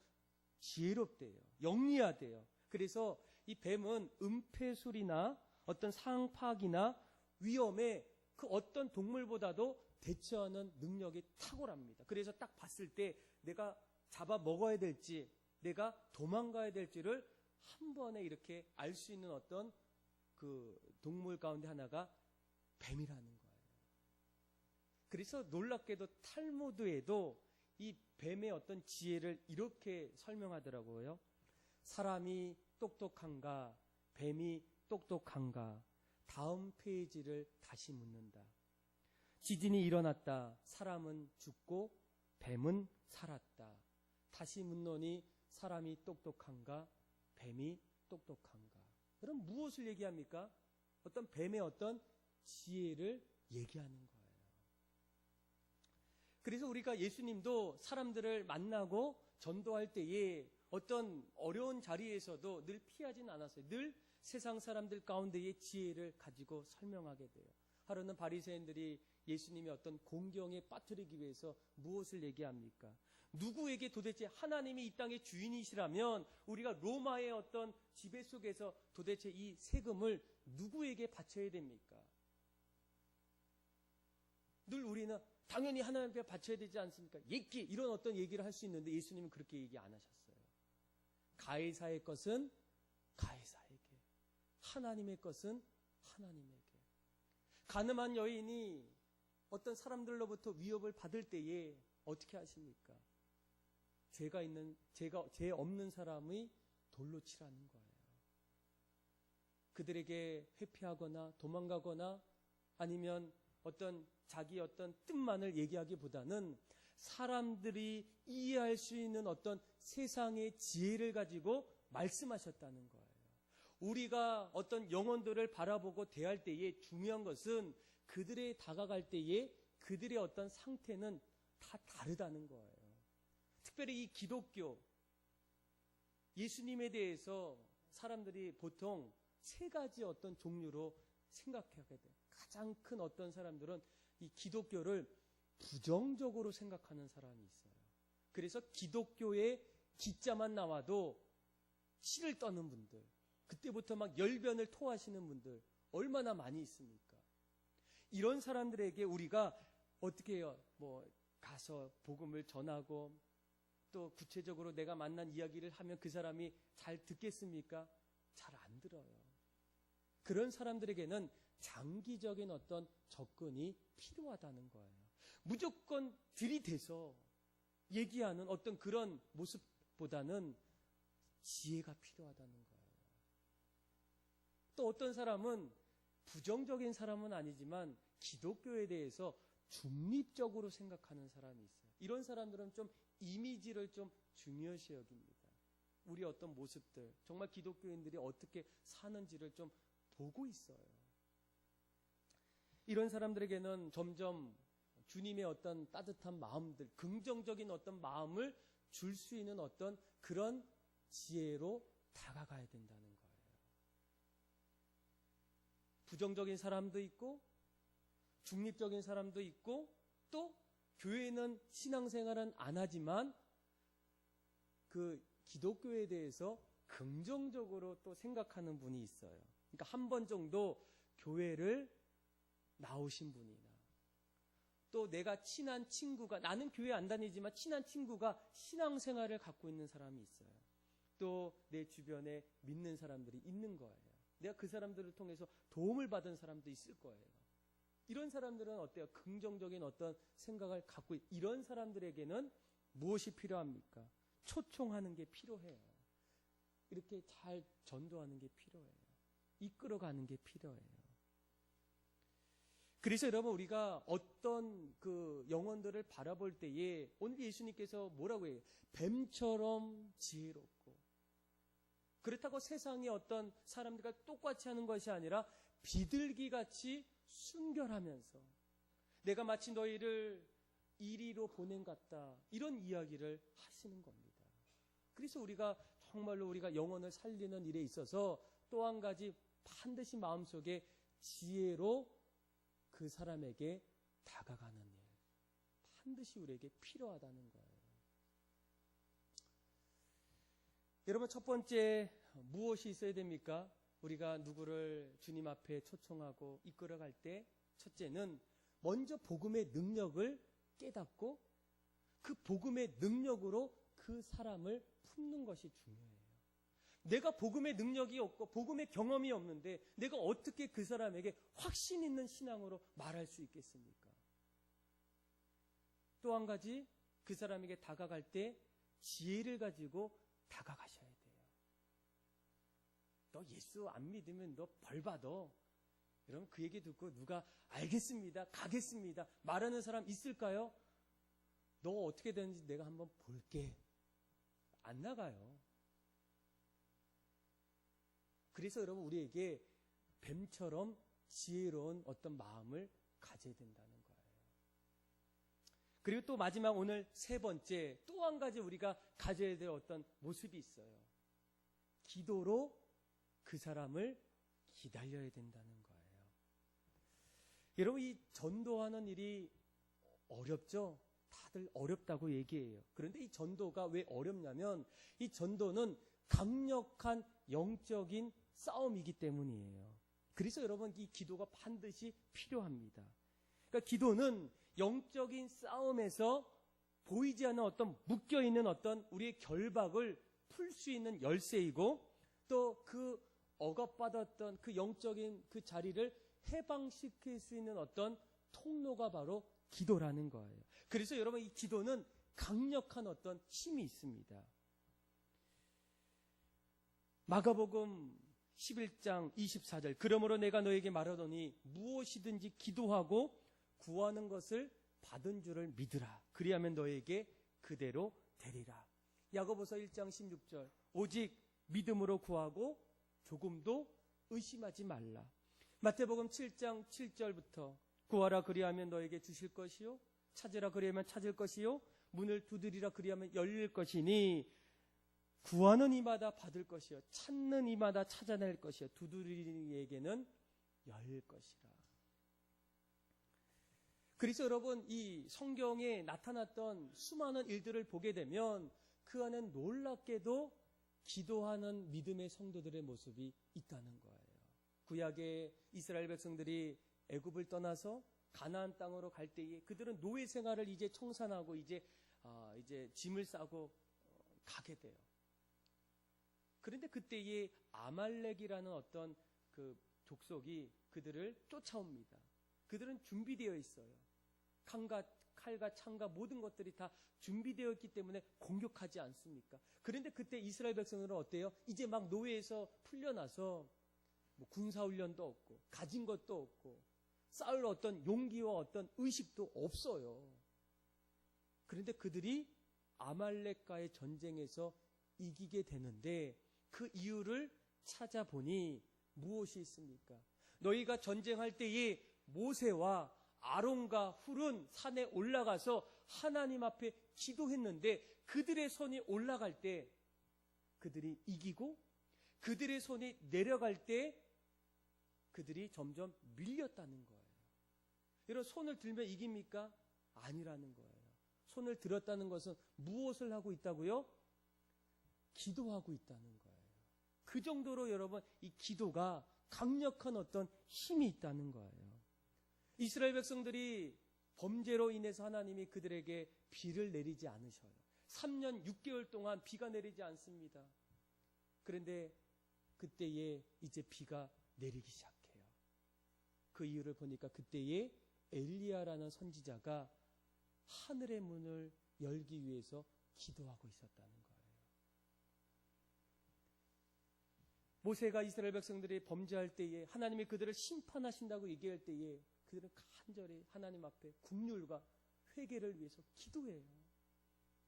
S1: 지혜롭대요. 영리하대요. 그래서 이 뱀은 은폐술이나 어떤 상황 파악이나 위험에 그 어떤 동물보다도 대처하는 능력이 탁월합니다. 그래서 딱 봤을 때 내가 잡아 먹어야 될지 내가 도망가야 될지를 한 번에 이렇게 알 수 있는 어떤 그 동물 가운데 하나가 뱀이라는 거예요. 그래서 놀랍게도 탈무드에도 이 뱀의 어떤 지혜를 이렇게 설명하더라고요. 사람이 똑똑한가, 뱀이 똑똑한가. 다음 페이지를 다시 묻는다. 지진이 일어났다. 사람은 죽고 뱀은 살았다. 다시 묻노니 사람이 똑똑한가, 뱀이 똑똑한가. 그럼 무엇을 얘기합니까? 어떤 뱀의 어떤 지혜를 얘기하는 거예요. 그래서 우리가 예수님도 사람들을 만나고 전도할 때에 어떤 어려운 자리에서도 늘 피하진 않았어요. 늘 세상 사람들 가운데의 지혜를 가지고 설명하게 돼요. 하루는 바리새인들이 예수님의 어떤 공경에 빠뜨리기 위해서 무엇을 얘기합니까? 누구에게 도대체 하나님이 이 땅의 주인이시라면 우리가 로마의 어떤 지배 속에서 도대체 이 세금을 누구에게 바쳐야 됩니까? 늘 우리는 당연히 하나님께 바쳐야 되지 않습니까? 이런 어떤 얘기를 할 수 있는데 예수님은 그렇게 얘기 안 하셨어요. 가이사의 것은 가이사에게, 하나님의 것은 하나님에게. 가늠한 여인이 어떤 사람들로부터 위협을 받을 때에 어떻게 하십니까? 죄 없는 사람의 돌로 치라는 거예요. 그들에게 회피하거나 도망가거나 아니면 어떤 자기 어떤 뜻만을 얘기하기보다는 사람들이 이해할 수 있는 어떤 세상의 지혜를 가지고 말씀하셨다는 거예요. 우리가 어떤 영혼들을 바라보고 대할 때에 중요한 것은 그들에 다가갈 때에 그들의 어떤 상태는 다 다르다는 거예요. 특별히 이 기독교, 예수님에 대해서 사람들이 보통 세 가지 어떤 종류로 생각하게 돼요. 가장 큰 어떤 사람들은 이 기독교를 부정적으로 생각하는 사람이 있어요. 그래서 기독교의 기자만 나와도 치를 떠는 분들, 그때부터 막 열변을 토하시는 분들 얼마나 많이 있습니까? 이런 사람들에게 우리가 어떻게 해요? 가서 복음을 전하고 또 구체적으로 내가 만난 이야기를 하면 그 사람이 잘 듣겠습니까? 잘 안 들어요. 그런 사람들에게는 장기적인 어떤 접근이 필요하다는 거예요. 무조건 들이대서 얘기하는 어떤 그런 모습보다는 지혜가 필요하다는 거예요. 또 어떤 사람은 부정적인 사람은 아니지만 기독교에 대해서 중립적으로 생각하는 사람이 있어요. 이런 사람들은 좀 이미지를 좀 중요시 여깁니다. 우리 어떤 모습들, 정말 기독교인들이 어떻게 사는지를 좀 보고 있어요. 이런 사람들에게는 점점 주님의 어떤 따뜻한 마음들, 긍정적인 어떤 마음을 줄 수 있는 어떤 그런 지혜로 다가가야 된다는 거예요. 부정적인 사람도 있고 중립적인 사람도 있고 또 교회는 신앙생활은 안 하지만 그 기독교에 대해서 긍정적으로 또 생각하는 분이 있어요. 그러니까 한 번 정도 교회를 나오신 분이나 또 내가 친한 친구가, 나는 교회 안 다니지만 친한 친구가 신앙생활을 갖고 있는 사람이 있어요. 또 내 주변에 믿는 사람들이 있는 거예요. 내가 그 사람들을 통해서 도움을 받은 사람도 있을 거예요. 이런 사람들은 어때요? 긍정적인 어떤 생각을 갖고 이런 사람들에게는 무엇이 필요합니까? 초청하는 게 필요해요. 이렇게 잘 전도하는 게 필요해요. 이끌어가는 게 필요해요. 그래서 여러분, 우리가 어떤 그 영혼들을 바라볼 때에 오늘 예수님께서 뭐라고 해요? 뱀처럼 지혜롭고, 그렇다고 세상의 어떤 사람들과 똑같이 하는 것이 아니라 비둘기같이 순결하면서 내가 마치 너희를 이리로 보낸 것 같다, 이런 이야기를 하시는 겁니다. 그래서 우리가 정말로 우리가 영혼을 살리는 일에 있어서 또 한 가지 반드시 마음속에 지혜로 그 사람에게 다가가는 일, 반드시 우리에게 필요하다는 거예요. 여러분, 첫 번째 무엇이 있어야 됩니까? 우리가 누구를 주님 앞에 초청하고 이끌어갈 때 첫째는 먼저 복음의 능력을 깨닫고 그 복음의 능력으로 그 사람을 품는 것이 중요해요. 내가 복음의 능력이 없고 복음의 경험이 없는데 내가 어떻게 그 사람에게 확신 있는 신앙으로 말할 수 있겠습니까? 또 한 가지, 그 사람에게 다가갈 때 지혜를 가지고 다가가셔야 돼요. 너 예수 안 믿으면 너 벌 받아. 여러분, 그 얘기 듣고 누가 알겠습니다, 가겠습니다 말하는 사람 있을까요? 너 어떻게 되는지 내가 한번 볼게. 안 나가요. 그래서 여러분, 우리에게 뱀처럼 지혜로운 어떤 마음을 가져야 된다는 거예요. 그리고 또 마지막, 오늘 세 번째, 또 한 가지 우리가 가져야 될 어떤 모습이 있어요. 기도로 그 사람을 기다려야 된다는 거예요. 여러분, 이 전도하는 일이 어렵죠? 다들 어렵다고 얘기해요. 그런데 이 전도가 왜 어렵냐면 이 전도는 강력한 영적인 싸움이기 때문이에요. 그래서 여러분, 이 기도가 반드시 필요합니다. 그러니까 기도는 영적인 싸움에서 보이지 않는 어떤 묶여있는 어떤 우리의 결박을 풀 수 있는 열쇠이고, 또 그 억압받았던 그 영적인 그 자리를 해방시킬 수 있는 어떤 통로가 바로 기도라는 거예요. 그래서 여러분, 이 기도는 강력한 어떤 힘이 있습니다. 마가복음 11장 24절, 그러므로 내가 너에게 말하노니 무엇이든지 기도하고 구하는 것을 받은 줄을 믿으라. 그리하면 너에게 그대로 되리라. 야고보서 1장 16절, 오직 믿음으로 구하고 조금도 의심하지 말라. 마태복음 7장 7절부터 구하라 그리하면 너에게 주실 것이요, 찾으라 그리하면 찾을 것이요, 문을 두드리라 그리하면 열릴 것이니 구하는 이마다 받을 것이요, 찾는 이마다 찾아낼 것이요, 두드리는 이에게는 열릴 것이라. 그래서 여러분, 이 성경에 나타났던 수많은 일들을 보게 되면 그 안엔 놀랍게도 기도하는 믿음의 성도들의 모습이 있다는 거예요. 구약의 이스라엘 백성들이 애굽을 떠나서 가나안 땅으로 갈 때에 그들은 노예 생활을 이제 청산하고 이제 짐을 싸고 가게 돼요. 그런데 그때에 아말렉이라는 어떤 그 족속이 그들을 쫓아옵니다. 그들은 준비되어 있어요. 칼과 창과 모든 것들이 다 준비되어 있기 때문에 공격하지 않습니까? 그런데 그때 이스라엘 백성들은 어때요? 이제 막 노예에서 풀려나서 뭐 군사훈련도 없고 가진 것도 없고 싸울 어떤 용기와 어떤 의식도 없어요. 그런데 그들이 아말렉과의 전쟁에서 이기게 되는데 그 이유를 찾아보니 무엇이 있습니까? 너희가 전쟁할 때에 모세와 아론과 훌은 산에 올라가서 하나님 앞에 기도했는데 그들의 손이 올라갈 때 그들이 이기고 그들의 손이 내려갈 때 그들이 점점 밀렸다는 거예요. 여러분, 손을 들면 이깁니까? 아니라는 거예요. 손을 들었다는 것은 무엇을 하고 있다고요? 기도하고 있다는 거예요. 그 정도로 여러분, 이 기도가 강력한 어떤 힘이 있다는 거예요. 이스라엘 백성들이 범죄로 인해서 하나님이 그들에게 비를 내리지 않으셔요. 3년 6개월 동안 비가 내리지 않습니다. 그런데 그때에 이제 비가 내리기 시작해요. 그 이유를 보니까 그때에 엘리야라는 선지자가 하늘의 문을 열기 위해서 기도하고 있었다는 거예요. 모세가 이스라엘 백성들이 범죄할 때에 하나님이 그들을 심판하신다고 얘기할 때에 그들은 간절히 하나님 앞에 국률과 회개를 위해서 기도해요.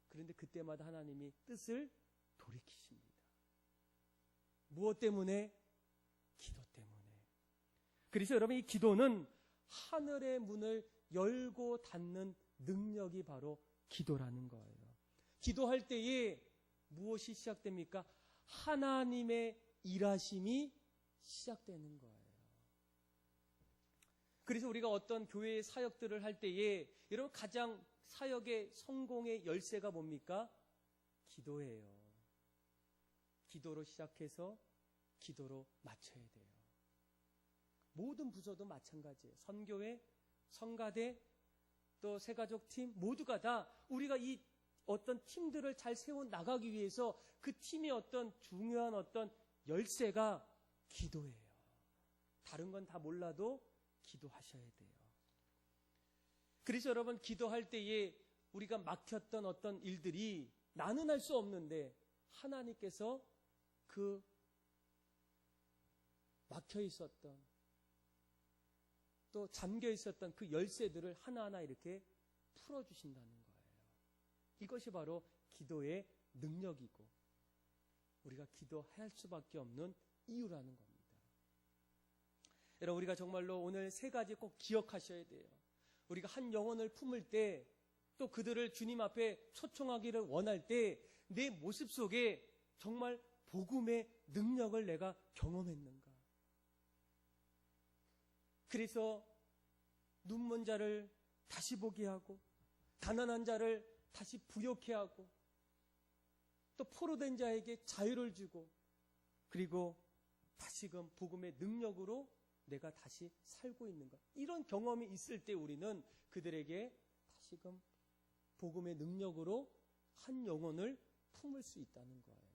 S1: 그런데 그때마다 하나님이 뜻을 돌이키십니다. 무엇 때문에? 기도 때문에. 그래서 여러분, 이 기도는 하늘의 문을 열고 닫는 능력이 바로 기도라는 거예요. 기도할 때에 무엇이 시작됩니까? 하나님의 일하심이 시작되는 거예요. 그래서 우리가 어떤 교회의 사역들을 할 때에 여러분, 가장 사역의 성공의 열쇠가 뭡니까? 기도예요. 기도로 시작해서 기도로 마쳐야 돼요. 모든 부서도 마찬가지예요. 선교회, 성가대, 또 새가족팀 모두가 다 우리가 이 어떤 팀들을 잘 세워 나가기 위해서 그 팀의 어떤 중요한 어떤 열쇠가 기도예요. 다른 건 다 몰라도 기도하셔야 돼요. 그래서 여러분, 기도할 때에 우리가 막혔던 어떤 일들이 나는 할 수 없는데 하나님께서 그 막혀 있었던 또 잠겨 있었던 그 열쇠들을 하나하나 이렇게 풀어주신다는 거예요. 이것이 바로 기도의 능력이고 우리가 기도할 수밖에 없는 이유라는 겁니다. 여러분, 우리가 정말로 오늘 세 가지 꼭 기억하셔야 돼요. 우리가 한 영혼을 품을 때 또 그들을 주님 앞에 초청하기를 원할 때 내 모습 속에 정말 복음의 능력을 내가 경험했는가? 그래서 눈먼 자를 다시 보게 하고 가난한 자를 다시 부욕해 하고 또 포로된 자에게 자유를 주고 그리고 다시금 복음의 능력으로 내가 다시 살고 있는가? 이런 경험이 있을 때 우리는 그들에게 다시금 복음의 능력으로 한 영혼을 품을 수 있다는 거예요.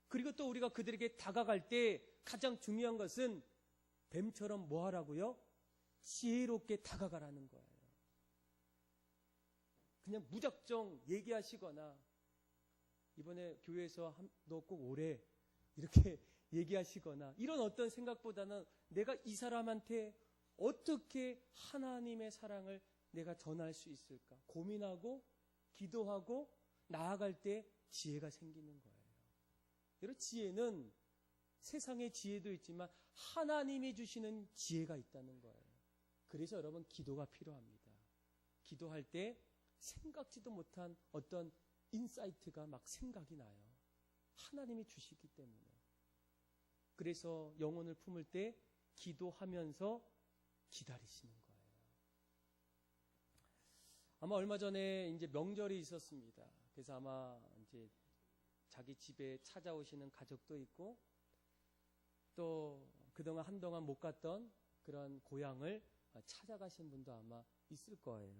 S1: 그리고 또 우리가 그들에게 다가갈 때 가장 중요한 것은 뱀처럼 뭐 하라고요? 지혜롭게 다가가라는 거예요. 그냥 무작정 얘기하시거나 이번에 교회에서 너 꼭 오래 이렇게 얘기하시거나 이런 어떤 생각보다는 내가 이 사람한테 어떻게 하나님의 사랑을 내가 전할 수 있을까 고민하고 기도하고 나아갈 때 지혜가 생기는 거예요. 여러분, 지혜는 세상의 지혜도 있지만 하나님이 주시는 지혜가 있다는 거예요. 그래서 여러분, 기도가 필요합니다. 기도할 때 생각지도 못한 어떤 인사이트가 막 생각이 나요. 하나님이 주시기 때문에. 그래서 영혼을 품을 때 기도하면서 기다리시는 거예요. 아마 얼마 전에 이제 명절이 있었습니다. 그래서 아마 이제 자기 집에 찾아오시는 가족도 있고 또 그동안 한동안 못 갔던 그런 고향을 찾아가신 분도 아마 있을 거예요.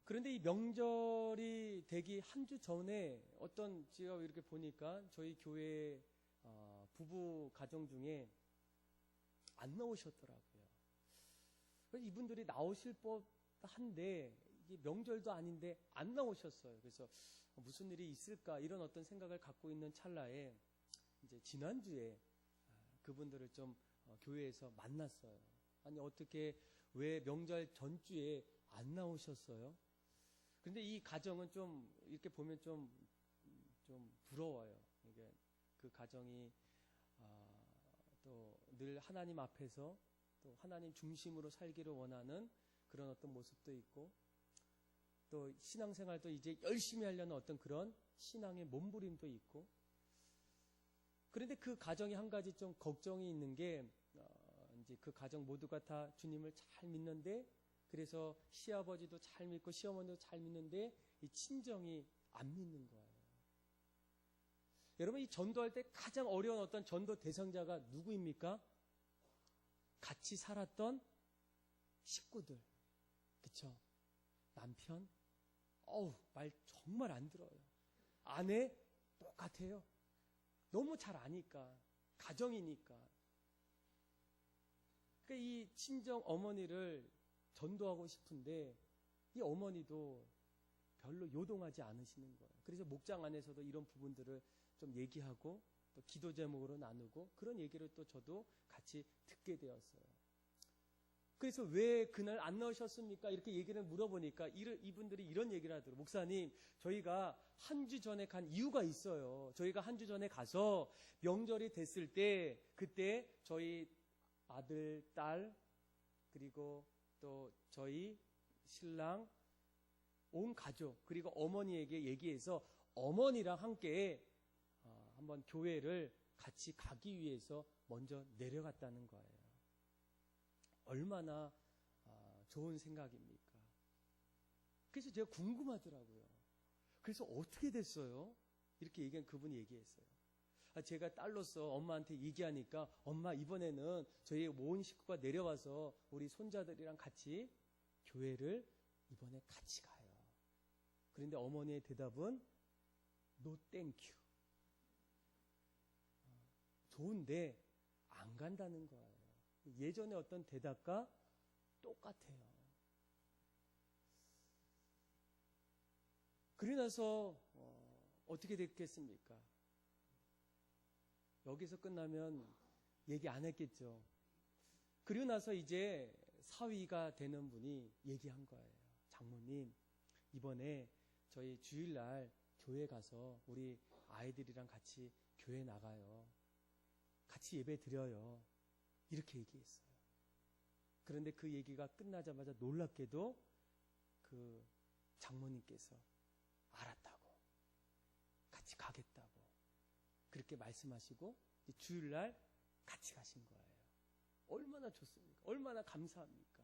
S1: 그런데 이 명절이 되기 한 주 전에 어떤 제가 이렇게 보니까 저희 교회 부부 가정 중에 안 나오셨더라고요. 그래서 이분들이 나오실 법한데 이게 명절도 아닌데 안 나오셨어요. 그래서 무슨 일이 있을까 이런 어떤 생각을 갖고 있는 찰나에 이제 지난주에 그분들을 좀 교회에서 만났어요. 아니 어떻게 왜 명절 전주에 안 나오셨어요? 그런데 이 가정은 좀 이렇게 보면 좀 부러워요. 이게 그 가정이 또 늘 하나님 앞에서 또 하나님 중심으로 살기를 원하는 그런 어떤 모습도 있고 또 신앙생활도 이제 열심히 하려는 어떤 그런 신앙의 몸부림도 있고 그런데 그 가정이 한 가지 좀 걱정이 있는 게 이제 그 가정 모두가 다 주님을 잘 믿는데 그래서 시아버지도 잘 믿고 시어머니도 잘 믿는데 이 친정이 안 믿는 거예요. 여러분 이 전도할 때 가장 어려운 어떤 전도 대상자가 누구입니까? 같이 살았던 식구들. 그쵸? 남편? 말 정말 안 들어요. 아내? 똑같아요. 너무 잘 아니까. 가정이니까. 그러니까 이 친정 어머니를 전도하고 싶은데 이 어머니도 별로 요동하지 않으시는 거예요. 그래서 목장 안에서도 이런 부분들을 좀 얘기하고 또 기도 제목으로 나누고 그런 얘기를 또 저도 같이 듣게 되었어요. 그래서 왜 그날 안 나오셨습니까? 이렇게 얘기를 물어보니까 이분들이 이런 얘기를 하더라고요. 목사님, 저희가 한 주 전에 간 이유가 있어요. 저희가 한 주 전에 가서 명절이 됐을 때 그때 저희 아들, 딸 그리고 또 저희 신랑 온 가족 그리고 어머니에게 얘기해서 어머니랑 함께 한번 교회를 같이 가기 위해서 먼저 내려갔다는 거예요. 얼마나 좋은 생각입니까? 그래서 제가 궁금하더라고요. 그래서 어떻게 됐어요? 이렇게 그분이 얘기했어요. 제가 딸로서 엄마한테 얘기하니까 엄마 이번에는 저희 온 식구가 내려와서 우리 손자들이랑 같이 교회를 이번에 같이 가요. 그런데 어머니의 대답은 No thank you. 좋은데 안 간다는 거예요. 예전의 어떤 대답과 똑같아요. 그러고 나서 어떻게 됐겠습니까? 여기서 끝나면 얘기 안 했겠죠. 그리고 나서 이제 사위가 되는 분이 얘기한 거예요. 장모님, 이번에 저희 주일날 교회 가서 우리 아이들이랑 같이 교회 나가요. 같이 예배 드려요. 이렇게 얘기했어요. 그런데 그 얘기가 끝나자마자 놀랍게도 그 장모님께서 알았다고, 같이 가겠다고 그렇게 말씀하시고 주일날 같이 가신 거예요. 얼마나 좋습니까? 얼마나 감사합니까?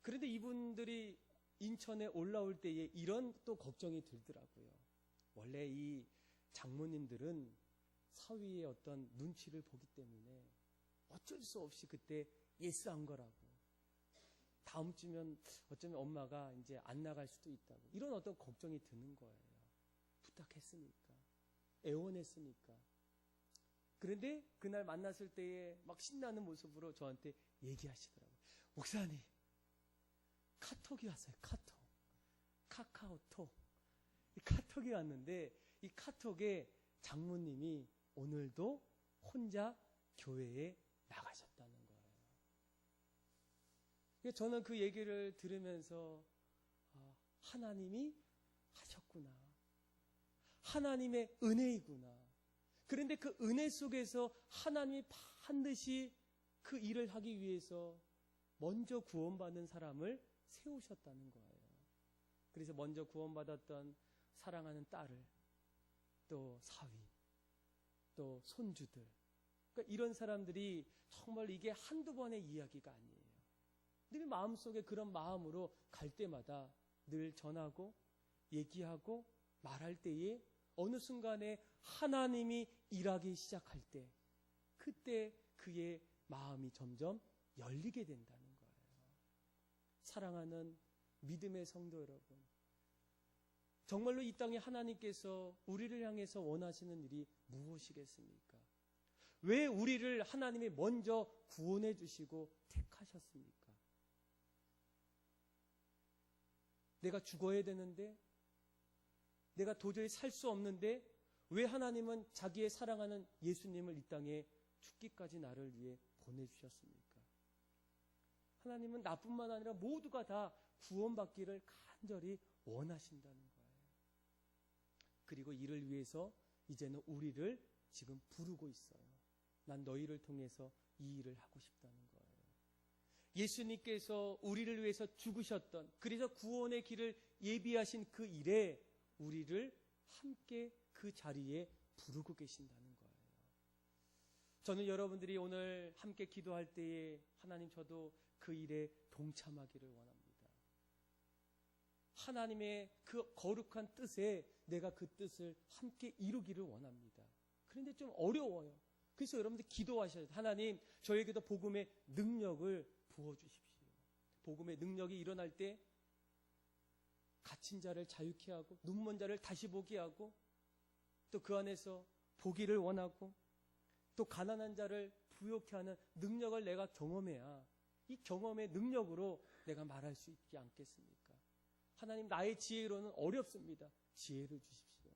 S1: 그런데 이분들이 인천에 올라올 때에 이런 또 걱정이 들더라고요. 원래 이 장모님들은 사위의 어떤 눈치를 보기 때문에 어쩔 수 없이 그때 예스한 거라고. 다음 주면 어쩌면 엄마가 이제 안 나갈 수도 있다고. 이런 어떤 걱정이 드는 거예요. 부탁했으니까. 애원했으니까. 그런데 그날 만났을 때에 막 신나는 모습으로 저한테 얘기하시더라고요. 목사님, 카톡이 왔어요. 카카오톡. 이 카톡이 왔는데 이 카톡에 장모님이 오늘도 혼자 교회에 나가셨다는 거예요. 저는 그 얘기를 들으면서 하나님이 하셨구나. 하나님의 은혜이구나. 그런데 그 은혜 속에서 하나님이 반드시 그 일을 하기 위해서 먼저 구원받는 사람을 세우셨다는 거예요. 그래서 먼저 구원받았던 사랑하는 딸을, 또 사위, 또 손주들, 그러니까 이런 사람들이 정말 이게 한두 번의 이야기가 아니에요. 늘 마음속에 그런 마음으로 갈 때마다 늘 전하고 얘기하고 말할 때에 어느 순간에 하나님이 일하기 시작할 때 그때 그의 마음이 점점 열리게 된다는 거예요. 사랑하는 믿음의 성도 여러분, 정말로 이 땅에 하나님께서 우리를 향해서 원하시는 일이 무엇이겠습니까? 왜 우리를 하나님이 먼저 구원해 주시고 택하셨습니까? 내가 죽어야 되는데, 내가 도저히 살 수 없는데 왜 하나님은 자기의 사랑하는 예수님을 이 땅에 죽기까지 나를 위해 보내주셨습니까? 하나님은 나뿐만 아니라 모두가 다 구원받기를 간절히 원하신다는 거예요. 그리고 이를 위해서 이제는 우리를 지금 부르고 있어요. 난 너희를 통해서 이 일을 하고 싶다는 거예요. 예수님께서 우리를 위해서 죽으셨던, 그래서 구원의 길을 예비하신 그 일에 우리를 함께 그 자리에 부르고 계신다는 거예요. 저는 여러분들이 오늘 함께 기도할 때에 하나님, 저도 그 일에 동참하기를 원합니다. 하나님의 그 거룩한 뜻에 내가 그 뜻을 함께 이루기를 원합니다. 그런데 좀 어려워요. 그래서 여러분들 기도하셔야 돼요. 하나님, 저에게도 복음의 능력을 부어주십시오. 복음의 능력이 일어날 때 갇힌 자를 자유케 하고 눈먼 자를 다시 보게 하고 또 그 안에서 보기를 원하고 또 가난한 자를 부욕케 하는 능력을 내가 경험해야 이 경험의 능력으로 내가 말할 수 있지 않겠습니까? 하나님, 나의 지혜로는 어렵습니다. 지혜를 주십시오.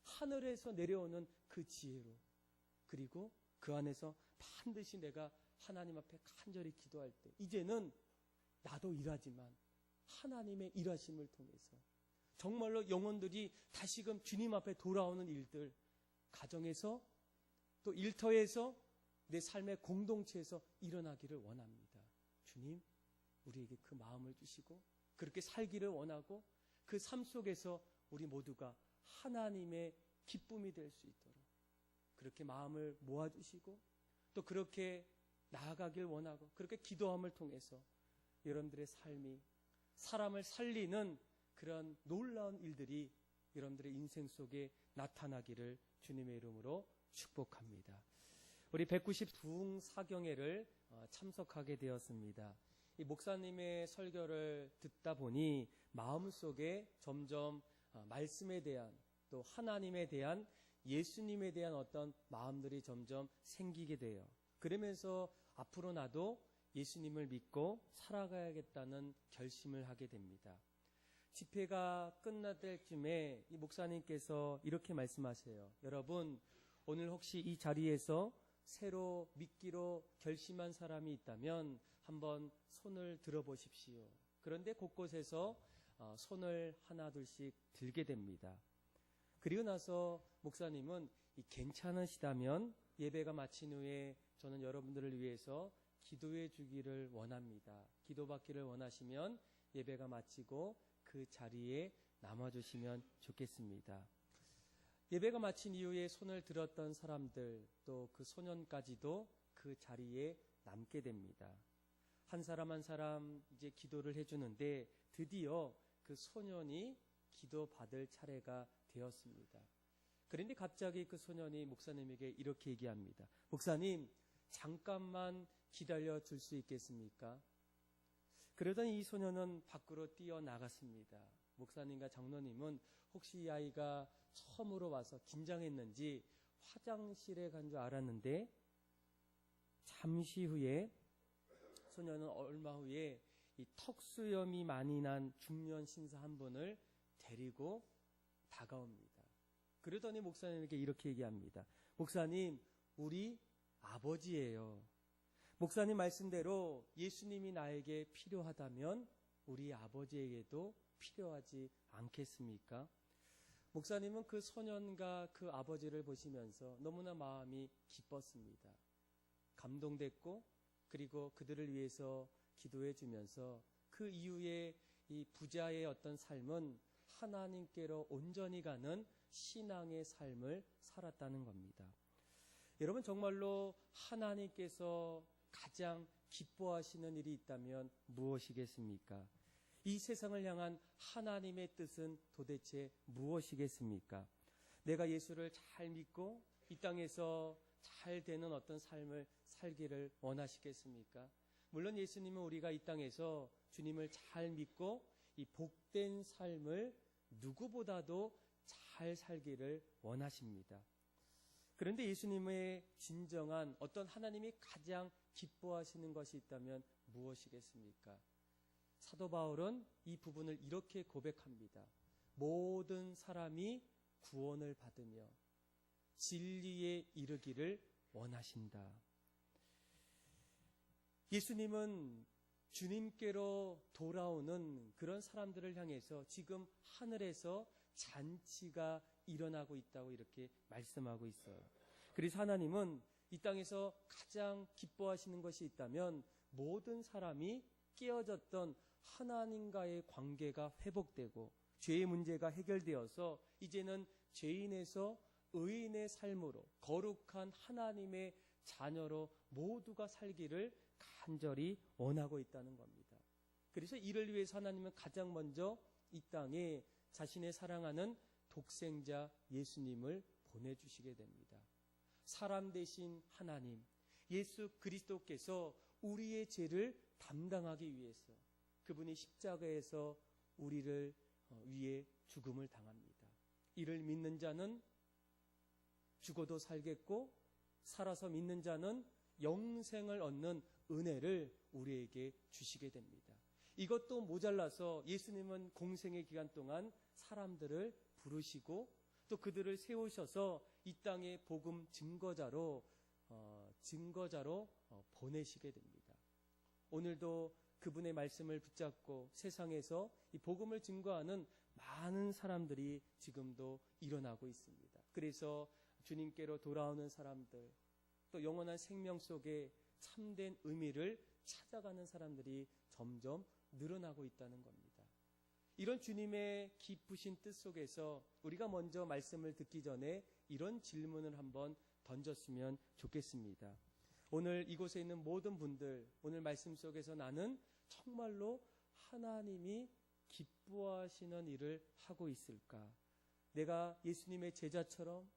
S1: 하늘에서 내려오는 그 지혜로, 그리고 그 안에서 반드시 내가 하나님 앞에 간절히 기도할 때 이제는 나도 일하지만 하나님의 일하심을 통해서 정말로 영혼들이 다시금 주님 앞에 돌아오는 일들, 가정에서 또 일터에서 내 삶의 공동체에서 일어나기를 원합니다. 주님, 우리에게 그 마음을 주시고 그렇게 살기를 원하고 그 삶 속에서 우리 모두가 하나님의 기쁨이 될 수 있도록 그렇게 마음을 모아주시고 또 그렇게 나아가길 원하고 그렇게 기도함을 통해서 여러분들의 삶이 사람을 살리는 그런 놀라운 일들이 여러분들의 인생 속에 나타나기를 주님의 이름으로 축복합니다. 우리 190 부흥사경회를 참석하게 되었습니다. 이 목사님의 설교를 듣다 보니 마음속에 점점 말씀에 대한 또 하나님에 대한 예수님에 대한 어떤 마음들이 점점 생기게 돼요. 그러면서 앞으로 나도 예수님을 믿고 살아가야겠다는 결심을 하게 됩니다. 집회가 끝날 때쯤에 이 목사님께서 이렇게 말씀하세요. 여러분, 오늘 혹시 이 자리에서 새로 믿기로 결심한 사람이 있다면 한번 손을 들어보십시오. 그런데 곳곳에서 손을 하나 둘씩 들게 됩니다. 그리고 나서 목사님은 괜찮으시다면 예배가 마친 후에 저는 여러분들을 위해서 기도해 주기를 원합니다. 기도받기를 원하시면 예배가 마치고 그 자리에 남아주시면 좋겠습니다. 예배가 마친 이후에 손을 들었던 사람들 또 그 소년까지도 그 자리에 남게 됩니다. 한 사람 한 사람 이제 기도를 해주는데 드디어 그 소년이 기도받을 차례가 되었습니다. 그런데 갑자기 그 소년이 목사님에게 이렇게 얘기합니다. 목사님, 잠깐만 기다려 줄 수 있겠습니까? 그러더니 이 소년은 밖으로 뛰어나갔습니다. 목사님과 장로님은 혹시 이 아이가 처음으로 와서 긴장했는지 화장실에 간 줄 알았는데 잠시 후에 소년은 얼마 후에 이 턱수염이 많이 난 중년 신사 한 분을 데리고 다가옵니다. 그러더니 목사님에게 이렇게 얘기합니다. 목사님, 우리 아버지예요. 목사님 말씀대로 예수님이 나에게 필요하다면 우리 아버지에게도 필요하지 않겠습니까? 목사님은 그 소년과 그 아버지를 보시면서 너무나 마음이 기뻤습니다. 감동됐고 그리고 그들을 위해서 기도해 주면서 그 이후에 이 부자의 어떤 삶은 하나님께로 온전히 가는 신앙의 삶을 살았다는 겁니다. 여러분, 정말로 하나님께서 가장 기뻐하시는 일이 있다면 무엇이겠습니까? 이 세상을 향한 하나님의 뜻은 도대체 무엇이겠습니까? 내가 예수를 잘 믿고 이 땅에서 잘 되는 어떤 삶을 살기를 원하시겠습니까? 물론 예수님은 우리가 이 땅에서 주님을 잘 믿고 이 복된 삶을 누구보다도 잘 살기를 원하십니다. 그런데 예수님의 진정한 어떤 하나님이 가장 기뻐하시는 것이 있다면 무엇이겠습니까? 사도 바울은 이 부분을 이렇게 고백합니다. 모든 사람이 구원을 받으며 진리에 이르기를 원하신다. 예수님은 주님께로 돌아오는 그런 사람들을 향해서 지금 하늘에서 잔치가 일어나고 있다고 이렇게 말씀하고 있어요. 그래서 하나님은 이 땅에서 가장 기뻐하시는 것이 있다면 모든 사람이 깨어졌던 하나님과의 관계가 회복되고 죄의 문제가 해결되어서 이제는 죄인에서 의인의 삶으로 거룩한 하나님의 자녀로 모두가 살기를 간절히 원하고 있다는 겁니다. 그래서 이를 위해서 하나님은 가장 먼저 이 땅에 자신의 사랑하는 독생자 예수님을 보내주시게 됩니다. 사람 되신 하나님 예수 그리스도께서 우리의 죄를 담당하기 위해서 그분이 십자가에서 우리를 위해 죽음을 당합니다. 이를 믿는 자는 죽어도 살겠고 살아서 믿는 자는 영생을 얻는 은혜를 우리에게 주시게 됩니다. 이것도 모자라서 예수님은 공생의 기간 동안 사람들을 부르시고 또 그들을 세우셔서 이 땅의 복음 증거자로 보내시게 됩니다. 오늘도 그분의 말씀을 붙잡고 세상에서 이 복음을 증거하는 많은 사람들이 지금도 일어나고 있습니다. 그래서 주님께로 돌아오는 사람들, 또 영원한 생명 속에 참된 의미를 찾아가는 사람들이 점점 늘어나고 있다는 겁니다. 이런 주님의 기쁘신 뜻 속에서 우리가 먼저 말씀을 듣기 전에 이런 질문을 한번 던졌으면 좋겠습니다. 오늘 이곳에 있는 모든 분들, 오늘 말씀 속에서 나는 정말로 하나님이 기뻐하시는 일을 하고 있을까? 내가 예수님의 제자처럼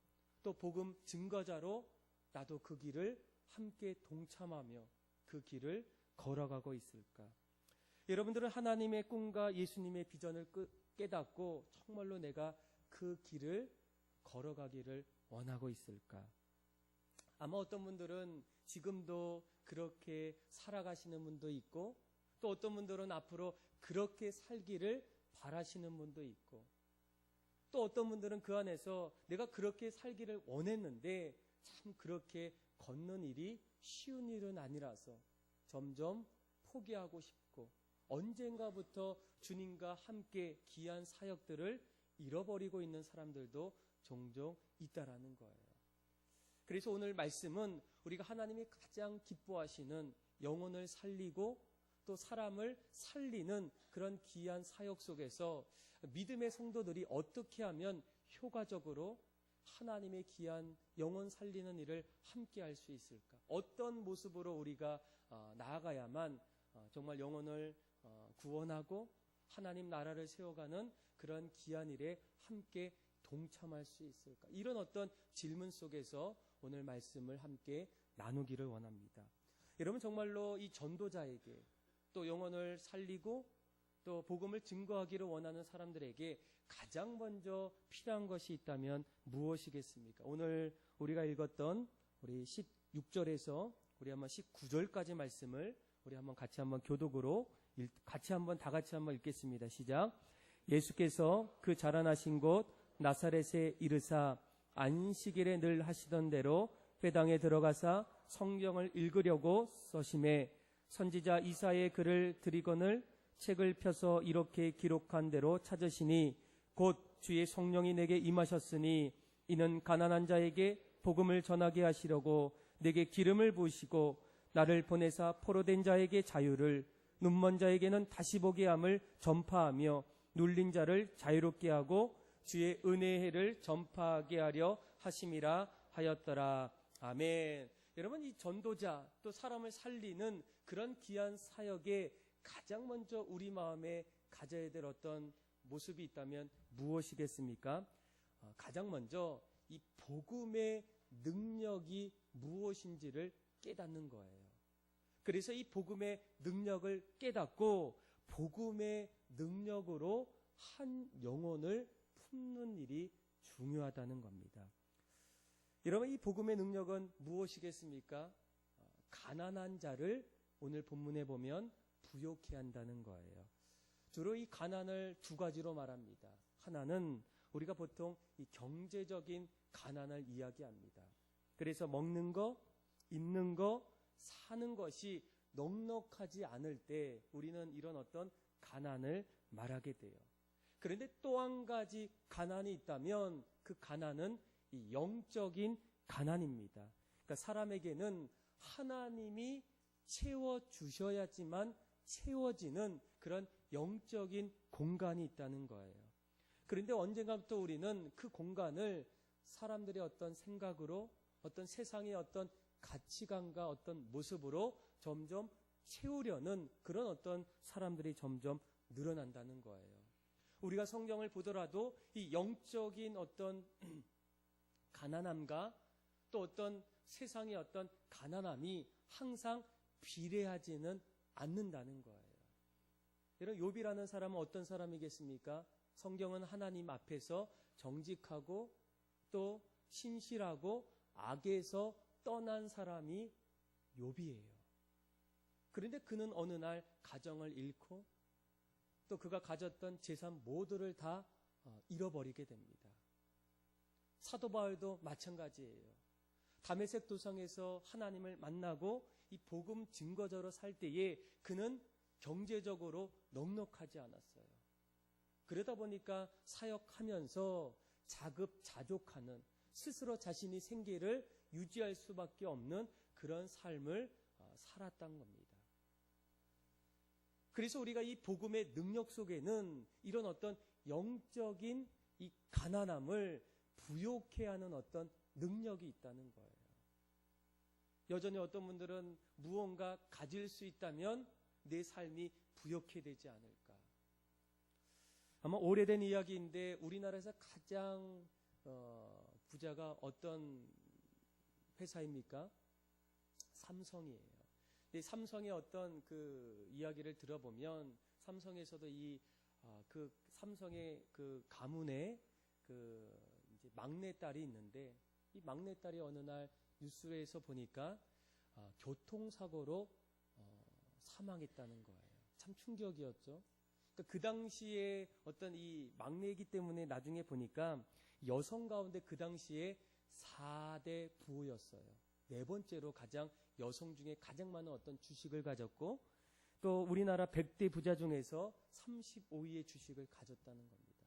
S1: 또 복음 증거자로 나도 그 길을 함께 동참하며 그 길을 걸어가고 있을까? 여러분들은 하나님의 꿈과 예수님의 비전을 깨닫고 정말로 내가 그 길을 걸어가기를 원하고 있을까? 아마 어떤 분들은 지금도 그렇게 살아가시는 분도 있고 또 어떤 분들은 앞으로 그렇게 살기를 바라시는 분도 있고 또 어떤 분들은 그 안에서 내가 그렇게 살기를 원했는데 참 그렇게 걷는 일이 쉬운 일은 아니라서 점점 포기하고 싶고 언젠가부터 주님과 함께 귀한 사역들을 잃어버리고 있는 사람들도 종종 있다라는 거예요. 그래서 오늘 말씀은 우리가 하나님이 가장 기뻐하시는 영혼을 살리고 또 사람을 살리는 그런 귀한 사역 속에서 믿음의 성도들이 어떻게 하면 효과적으로 하나님의 귀한 영혼 살리는 일을 함께 할 수 있을까? 어떤 모습으로 우리가 나아가야만 정말 영혼을 구원하고 하나님 나라를 세워가는 그런 귀한 일에 함께 동참할 수 있을까? 이런 어떤 질문 속에서 오늘 말씀을 함께 나누기를 원합니다. 여러분 정말로 이 전도자에게 또 영혼을 살리고 또 복음을 증거하기를 원하는 사람들에게 가장 먼저 필요한 것이 있다면 무엇이겠습니까? 오늘 우리가 읽었던 우리 16절에서 우리 한번 19절까지 말씀을 우리 한번 같이 한번 교독으로 다 같이 한번 읽겠습니다. 시작. 예수께서 그 자라나신 곳 나사렛에 이르사 안식일에 늘 하시던 대로 회당에 들어가사 성경을 읽으려고 써심에 선지자 이사야의 글을 드리거늘 책을 펴서 이렇게 기록한 대로 찾으시니 곧 주의 성령이 내게 임하셨으니 이는 가난한 자에게 복음을 전하게 하시려고 내게 기름을 부으시고 나를 보내사 포로된 자에게 자유를 눈먼 자에게는 다시 보게 함을 전파하며 눌린 자를 자유롭게 하고 주의 은혜의 해를 전파하게 하려 하심이라 하였더라. 아멘. 여러분 이 전도자 또 사람을 살리는 그런 귀한 사역에 가장 먼저 우리 마음에 가져야 될 어떤 모습이 있다면 무엇이겠습니까? 가장 먼저 이 복음의 능력이 무엇인지를 깨닫는 거예요. 그래서 이 복음의 능력을 깨닫고 복음의 능력으로 한 영혼을 품는 일이 중요하다는 겁니다. 여러분, 이 복음의 능력은 무엇이겠습니까? 가난한 자를 오늘 본문에 보면 부욕해 한다는 거예요. 주로 이 가난을 두 가지로 말합니다. 하나는 우리가 보통 이 경제적인 가난을 이야기합니다. 그래서 먹는 거, 입는 거, 사는 것이 넉넉하지 않을 때 우리는 이런 어떤 가난을 말하게 돼요. 그런데 또 한 가지 가난이 있다면 그 가난은 이 영적인 가난입니다. 그러니까 사람에게는 하나님이 채워주셔야지만 채워지는 그런 영적인 공간이 있다는 거예요. 그런데 언젠가부터 우리는 그 공간을 사람들의 어떤 생각으로, 어떤 세상의 어떤 가치관과 어떤 모습으로 점점 채우려는 그런 어떤 사람들이 점점 늘어난다는 거예요. 우리가 성경을 보더라도 이 영적인 어떤 가난함과 또 어떤 세상의 어떤 가난함이 항상 비례하지는 않는다는 거예요. 여러분, 욥이라는 사람은 어떤 사람이겠습니까? 성경은 하나님 앞에서 정직하고 또 신실하고 악에서 떠난 사람이 욥이에요. 그런데 그는 어느 날 가정을 잃고 또 그가 가졌던 재산 모두를 다 잃어버리게 됩니다. 사도 바울도 마찬가지예요. 다메섹 도상에서 하나님을 만나고 이 복음 증거자로 살 때에 그는 경제적으로 넉넉하지 않았어요. 그러다 보니까 사역하면서 자급자족하는, 스스로 자신이 생계를 유지할 수밖에 없는 그런 삶을 살았던 겁니다. 그래서 우리가 이 복음의 능력 속에는 이런 어떤 영적인 이 가난함을 부욕해 하는 어떤 능력이 있다는 거예요. 여전히 어떤 분들은 무언가 가질 수 있다면 내 삶이 부욕해 되지 않을까. 아마 오래된 이야기인데 우리나라에서 가장 부자가 어떤 회사입니까? 삼성이에요. 근데 삼성의 어떤 그 이야기를 들어보면 삼성에서도 그 삼성의 그 가문에 그 이제 막내딸이 있는데 이 막내딸이 어느 날 뉴스에서 보니까 교통사고로 사망했다는 거예요. 참 충격이었죠. 그러니까 그 당시에 어떤 이 막내이기 때문에 나중에 보니까 여성 가운데 그 당시에 4대 부호였어요. 네 번째로 가장 여성 중에 가장 많은 어떤 주식을 가졌고 또 우리나라 100대 부자 중에서 35위의 주식을 가졌다는 겁니다.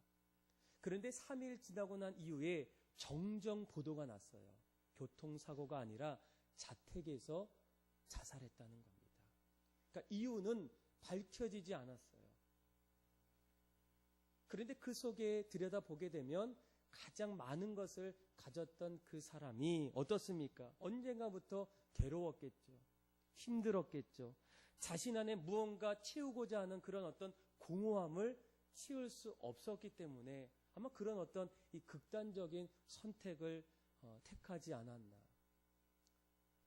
S1: 그런데 3일 지나고 난 이후에 정정 보도가 났어요. 교통사고가 아니라 자택에서 자살했다는 겁니다. 그러니까 이유는 밝혀지지 않았어요. 그런데 그 속에 들여다보게 되면 가장 많은 것을 가졌던 그 사람이 어떻습니까? 언젠가부터 괴로웠겠죠. 힘들었겠죠. 자신 안에 무언가 채우고자 하는 그런 어떤 공허함을 채울 수 없었기 때문에 아마 그런 어떤 이 극단적인 선택을 택하지 않았나.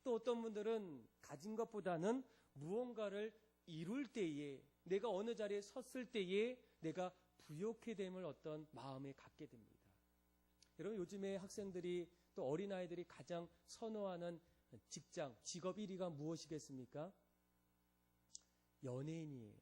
S1: 또 어떤 분들은 가진 것보다는 무언가를 이룰 때에 내가 어느 자리에 섰을 때에 내가 부욕해 됨을 어떤 마음에 갖게 됩니다. 여러분, 요즘에 학생들이 또 어린아이들이 가장 선호하는 직장, 직업 1위가 무엇이겠습니까? 연예인이에요.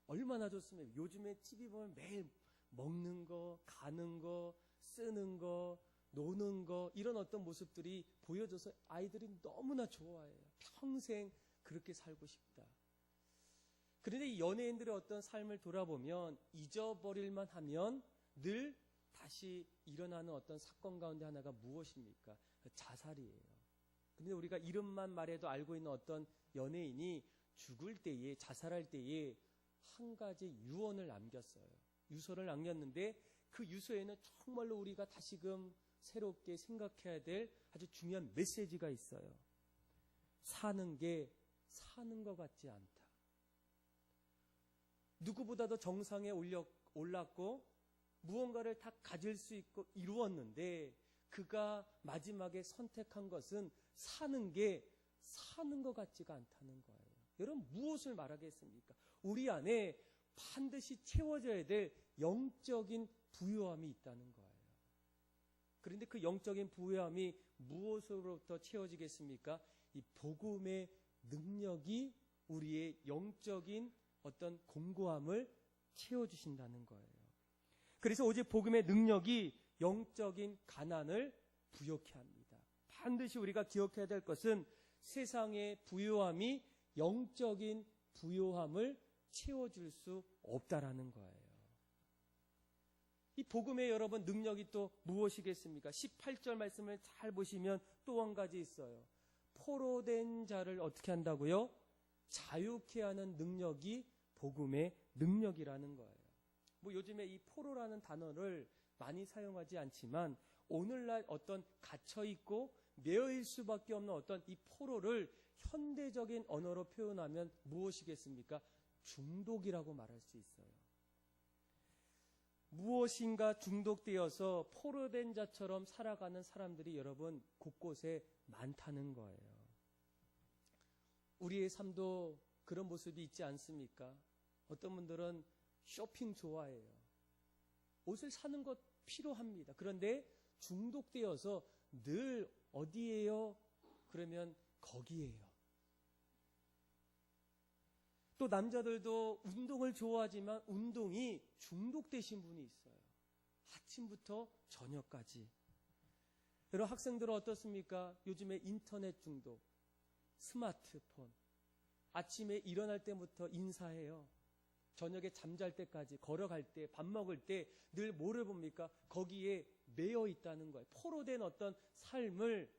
S1: 얼마나 좋습니까? 요즘에 TV 보면 매일 먹는 거, 가는 거, 쓰는 거, 노는 거 이런 어떤 모습들이 보여줘서 아이들이 너무나 좋아해요. 평생 그렇게 살고 싶다. 그런데 이 연예인들의 어떤 삶을 돌아보면 잊어버릴만 하면 늘 다시 일어나는 어떤 사건 가운데 하나가 무엇입니까? 자살이에요. 그런데 우리가 이름만 말해도 알고 있는 어떤 연예인이 죽을 때에, 자살할 때에 한 가지 유언을 남겼어요. 유서를 남겼는데 그 유서에는 정말로 우리가 다시금 새롭게 생각해야 될 아주 중요한 메시지가 있어요. 사는 게 사는 것 같지 않다. 누구보다도 정상에 올랐고 무언가를 다 가질 수 있고 이루었는데 그가 마지막에 선택한 것은 사는 게 사는 것 같지가 않다는 거예요. 여러분, 무엇을 말하겠습니까? 우리 안에 반드시 채워져야 될 영적인 부요함이 있다는 거예요. 그런데 그 영적인 부요함이 무엇으로부터 채워지겠습니까? 이 복음의 능력이 우리의 영적인 어떤 공고함을 채워주신다는 거예요. 그래서 오직 복음의 능력이 영적인 가난을 부요케 합니다. 반드시 우리가 기억해야 될 것은 세상의 부요함이 영적인 부요함을 채워줄 수 없다라는 거예요. 이 복음의 여러분 능력이 또 무엇이겠습니까? 18절 말씀을 잘 보시면 또 한 가지 있어요. 포로된 자를 어떻게 한다고요? 자유케 하는 능력이 복음의 능력이라는 거예요. 뭐 요즘에 이 포로라는 단어를 많이 사용하지 않지만 오늘날 어떤 갇혀있고 매여일 수밖에 없는 어떤 이 포로를 현대적인 언어로 표현하면 무엇이겠습니까? 중독이라고 말할 수 있어요. 무엇인가 중독되어서 포로된 자처럼 살아가는 사람들이 여러분 곳곳에 많다는 거예요. 우리의 삶도 그런 모습이 있지 않습니까? 어떤 분들은 쇼핑 좋아해요. 옷을 사는 것 필요합니다. 그런데 중독되어서 늘 어디예요? 그러면 거기예요. 또 남자들도 운동을 좋아하지만 운동이 중독되신 분이 있어요. 아침부터 저녁까지. 여러분 학생들은 어떻습니까? 요즘에 인터넷 중독, 스마트폰. 아침에 일어날 때부터 인사해요. 저녁에 잠잘 때까지, 걸어갈 때, 밥 먹을 때 늘 뭐를 봅니까? 거기에 매여 있다는 거예요. 포로된 어떤 삶을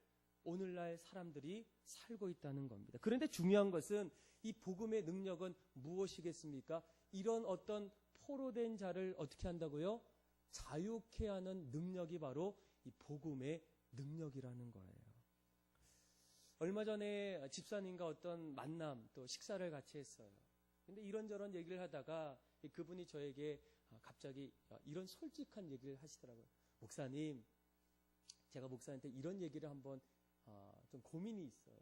S1: 오늘날 사람들이 살고 있다는 겁니다. 그런데 중요한 것은 이 복음의 능력은 무엇이겠습니까? 이런 어떤 포로된 자를 어떻게 한다고요? 자유케 하는 능력이 바로 이 복음의 능력이라는 거예요. 얼마 전에 집사님과 어떤 만남 또 식사를 같이 했어요. 근데 이런저런 얘기를 하다가 그분이 저에게 갑자기 이런 솔직한 얘기를 하시더라고요. 목사님, 제가 목사한테 이런 얘기를 한번 좀 고민이 있어요.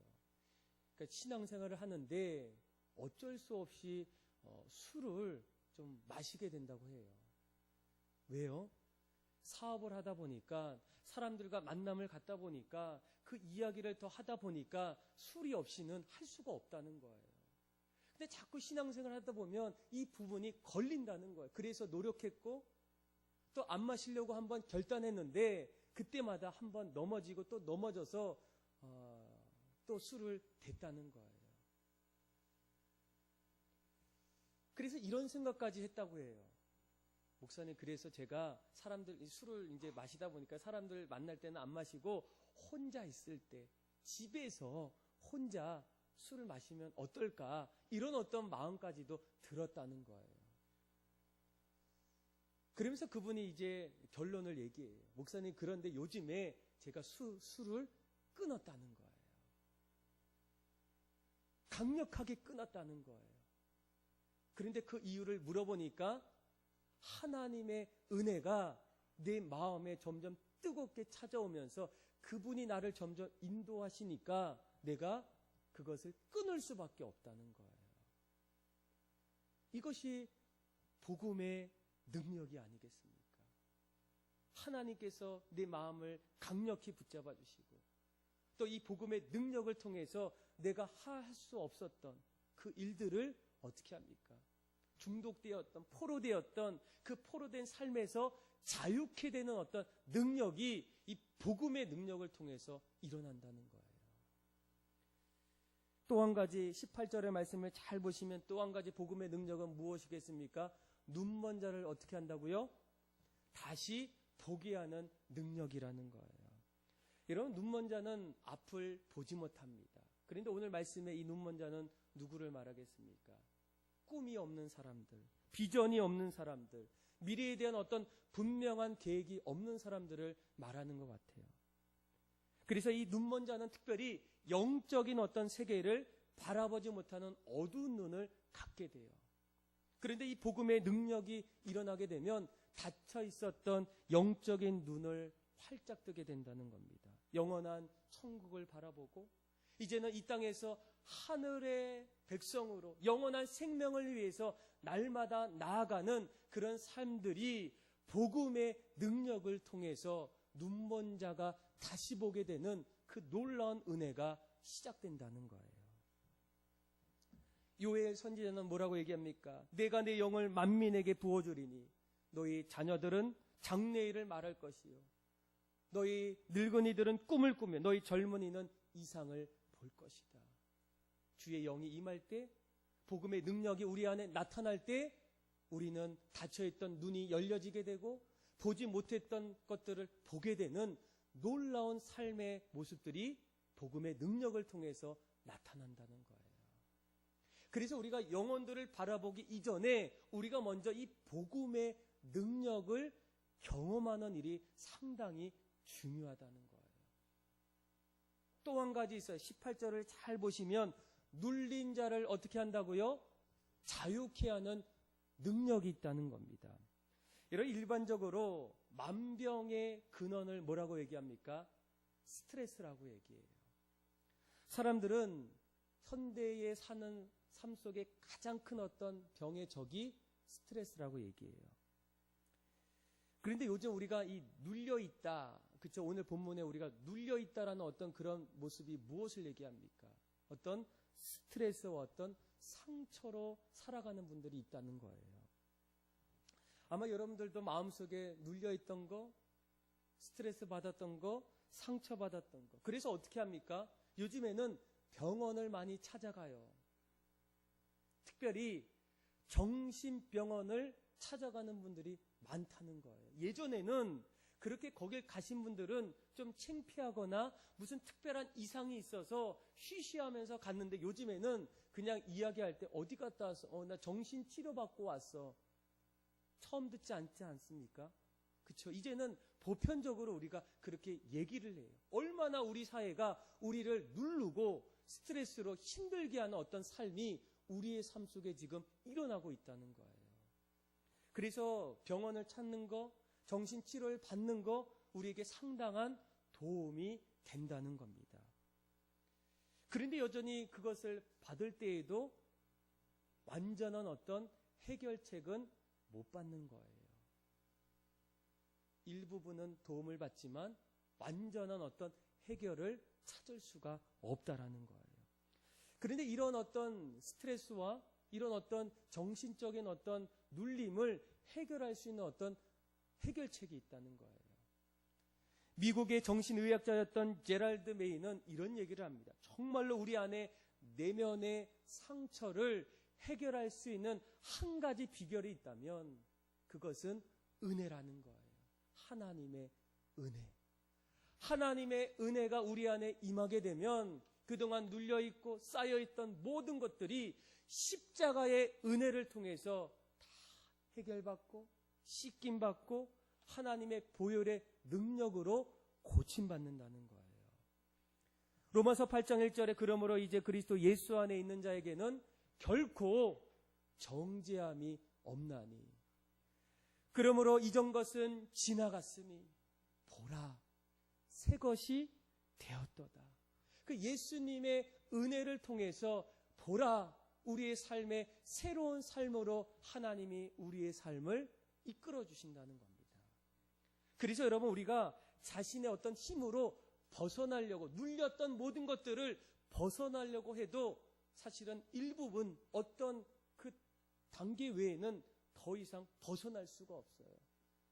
S1: 그러니까 신앙생활을 하는데 어쩔 수 없이 술을 좀 마시게 된다고 해요. 왜요? 사업을 하다 보니까 사람들과 만남을 갖다 보니까 그 이야기를 더 하다 보니까 술이 없이는 할 수가 없다는 거예요. 근데 자꾸 신앙생활을 하다 보면 이 부분이 걸린다는 거예요. 그래서 노력했고 또 안 마시려고 한번 결단했는데 그때마다 한번 넘어지고 또 넘어져서 또 술을 댔다는 거예요. 그래서 이런 생각까지 했다고 해요. 목사님, 그래서 제가 사람들 술을 이제 마시다 보니까 사람들 만날 때는 안 마시고 혼자 있을 때 집에서 혼자 술을 마시면 어떨까? 이런 어떤 마음까지도 들었다는 거예요. 그러면서 그분이 이제 결론을 얘기해요. 목사님, 그런데 요즘에 제가 술을 끊었다는 거예요. 강력하게 끊었다는 거예요. 그런데 그 이유를 물어보니까 하나님의 은혜가 내 마음에 점점 뜨겁게 찾아오면서 그분이 나를 점점 인도하시니까 내가 그것을 끊을 수밖에 없다는 거예요. 이것이 복음의 능력이 아니겠습니까? 하나님께서 내 마음을 강력히 붙잡아 주시고 또 이 복음의 능력을 통해서 내가 할 수 없었던 그 일들을 어떻게 합니까? 중독되었던, 포로되었던 그 포로된 삶에서 자유케 되는 어떤 능력이 이 복음의 능력을 통해서 일어난다는 거예요. 또 한 가지 18절의 말씀을 잘 보시면 또 한 가지 복음의 능력은 무엇이겠습니까? 눈먼 자를 어떻게 한다고요? 다시 보게 하는 능력이라는 거예요. 여러분, 눈먼 자는 앞을 보지 못합니다. 그런데 오늘 말씀에 이 눈먼 자는 누구를 말하겠습니까? 꿈이 없는 사람들, 비전이 없는 사람들, 미래에 대한 어떤 분명한 계획이 없는 사람들을 말하는 것 같아요. 그래서 이 눈먼 자는 특별히 영적인 어떤 세계를 바라보지 못하는 어두운 눈을 갖게 돼요. 그런데 이 복음의 능력이 일어나게 되면 닫혀 있었던 영적인 눈을 활짝 뜨게 된다는 겁니다. 영원한 천국을 바라보고 이제는 이 땅에서 하늘의 백성으로 영원한 생명을 위해서 날마다 나아가는 그런 삶들이 복음의 능력을 통해서 눈먼 자가 다시 보게 되는 그 놀라운 은혜가 시작된다는 거예요. 요엘 선지자는 뭐라고 얘기합니까? 내가 내 영을 만민에게 부어주리니 너희 자녀들은 장래일을 말할 것이요 너희 늙은이들은 꿈을 꾸며 너희 젊은이는 이상을 볼 것이다. 주의 영이 임할 때, 복음의 능력이 우리 안에 나타날 때 우리는 닫혀있던 눈이 열려지게 되고 보지 못했던 것들을 보게 되는 놀라운 삶의 모습들이 복음의 능력을 통해서 나타난다는 거예요. 그래서 우리가 영혼들을 바라보기 이전에 우리가 먼저 이 복음의 능력을 경험하는 일이 상당히 중요하다는 거예요. 또 한 가지 있어요. 18절을 잘 보시면 눌린 자를 어떻게 한다고요? 자유케 하는 능력이 있다는 겁니다. 이런 일반적으로 만병의 근원을 뭐라고 얘기합니까? 스트레스라고 얘기해요. 사람들은 현대에 사는 삶 속에 가장 큰 어떤 병의 적이 스트레스라고 얘기해요. 그런데 요즘 우리가 이 눌려있다, 그쵸? 오늘 본문에 우리가 눌려있다라는 어떤 그런 모습이 무엇을 얘기합니까? 어떤 스트레스와 어떤 상처로 살아가는 분들이 있다는 거예요. 아마 여러분들도 마음속에 눌려있던 거, 스트레스 받았던 거, 상처 받았던 거. 그래서 어떻게 합니까? 요즘에는 병원을 많이 찾아가요. 특별히 정신병원을 찾아가는 분들이 많다는 거예요. 예전에는 그렇게 거길 가신 분들은 좀 창피하거나 무슨 특별한 이상이 있어서 쉬쉬하면서 갔는데 요즘에는 그냥 이야기할 때 어디 갔다 왔어? 나 정신치료 받고 왔어. 처음 듣지 않지 않습니까? 그렇죠? 이제는 보편적으로 우리가 그렇게 얘기를 해요. 얼마나 우리 사회가 우리를 누르고 스트레스로 힘들게 하는 어떤 삶이 우리의 삶 속에 지금 일어나고 있다는 거예요. 그래서 병원을 찾는 거, 정신치료를 받는 거 우리에게 상당한 도움이 된다는 겁니다. 그런데 여전히 그것을 받을 때에도 완전한 어떤 해결책은 못 받는 거예요. 일부분은 도움을 받지만 완전한 어떤 해결을 찾을 수가 없다라는 거예요. 그런데 이런 어떤 스트레스와 이런 어떤 정신적인 어떤 눌림을 해결할 수 있는 어떤 해결책이 있다는 거예요. 미국의 정신의학자였던 제랄드 메이는 이런 얘기를 합니다. 정말로 우리 안에 내면의 상처를 해결할 수 있는 한 가지 비결이 있다면 그것은 은혜라는 거예요. 하나님의 은혜. 하나님의 은혜가 우리 안에 임하게 되면 그동안 눌려있고 쌓여있던 모든 것들이 십자가의 은혜를 통해서 다 해결받고 씻김받고 하나님의 보혈의 능력으로 고침받는다는 거예요. 로마서 8장 1절에 그러므로 이제 그리스도 예수 안에 있는 자에게는 결코 정죄함이 없나니 그러므로 이전 것은 지나갔으니 보라 새 것이 되었도다. 그 예수님의 은혜를 통해서 보라 우리의 삶의 새로운 삶으로 하나님이 우리의 삶을 이끌어 주신다는 겁니다. 그래서 여러분 우리가 자신의 어떤 힘으로 벗어나려고 눌렸던 모든 것들을 벗어나려고 해도 사실은 일부분 어떤 그 단계 외에는 더 이상 벗어날 수가 없어요.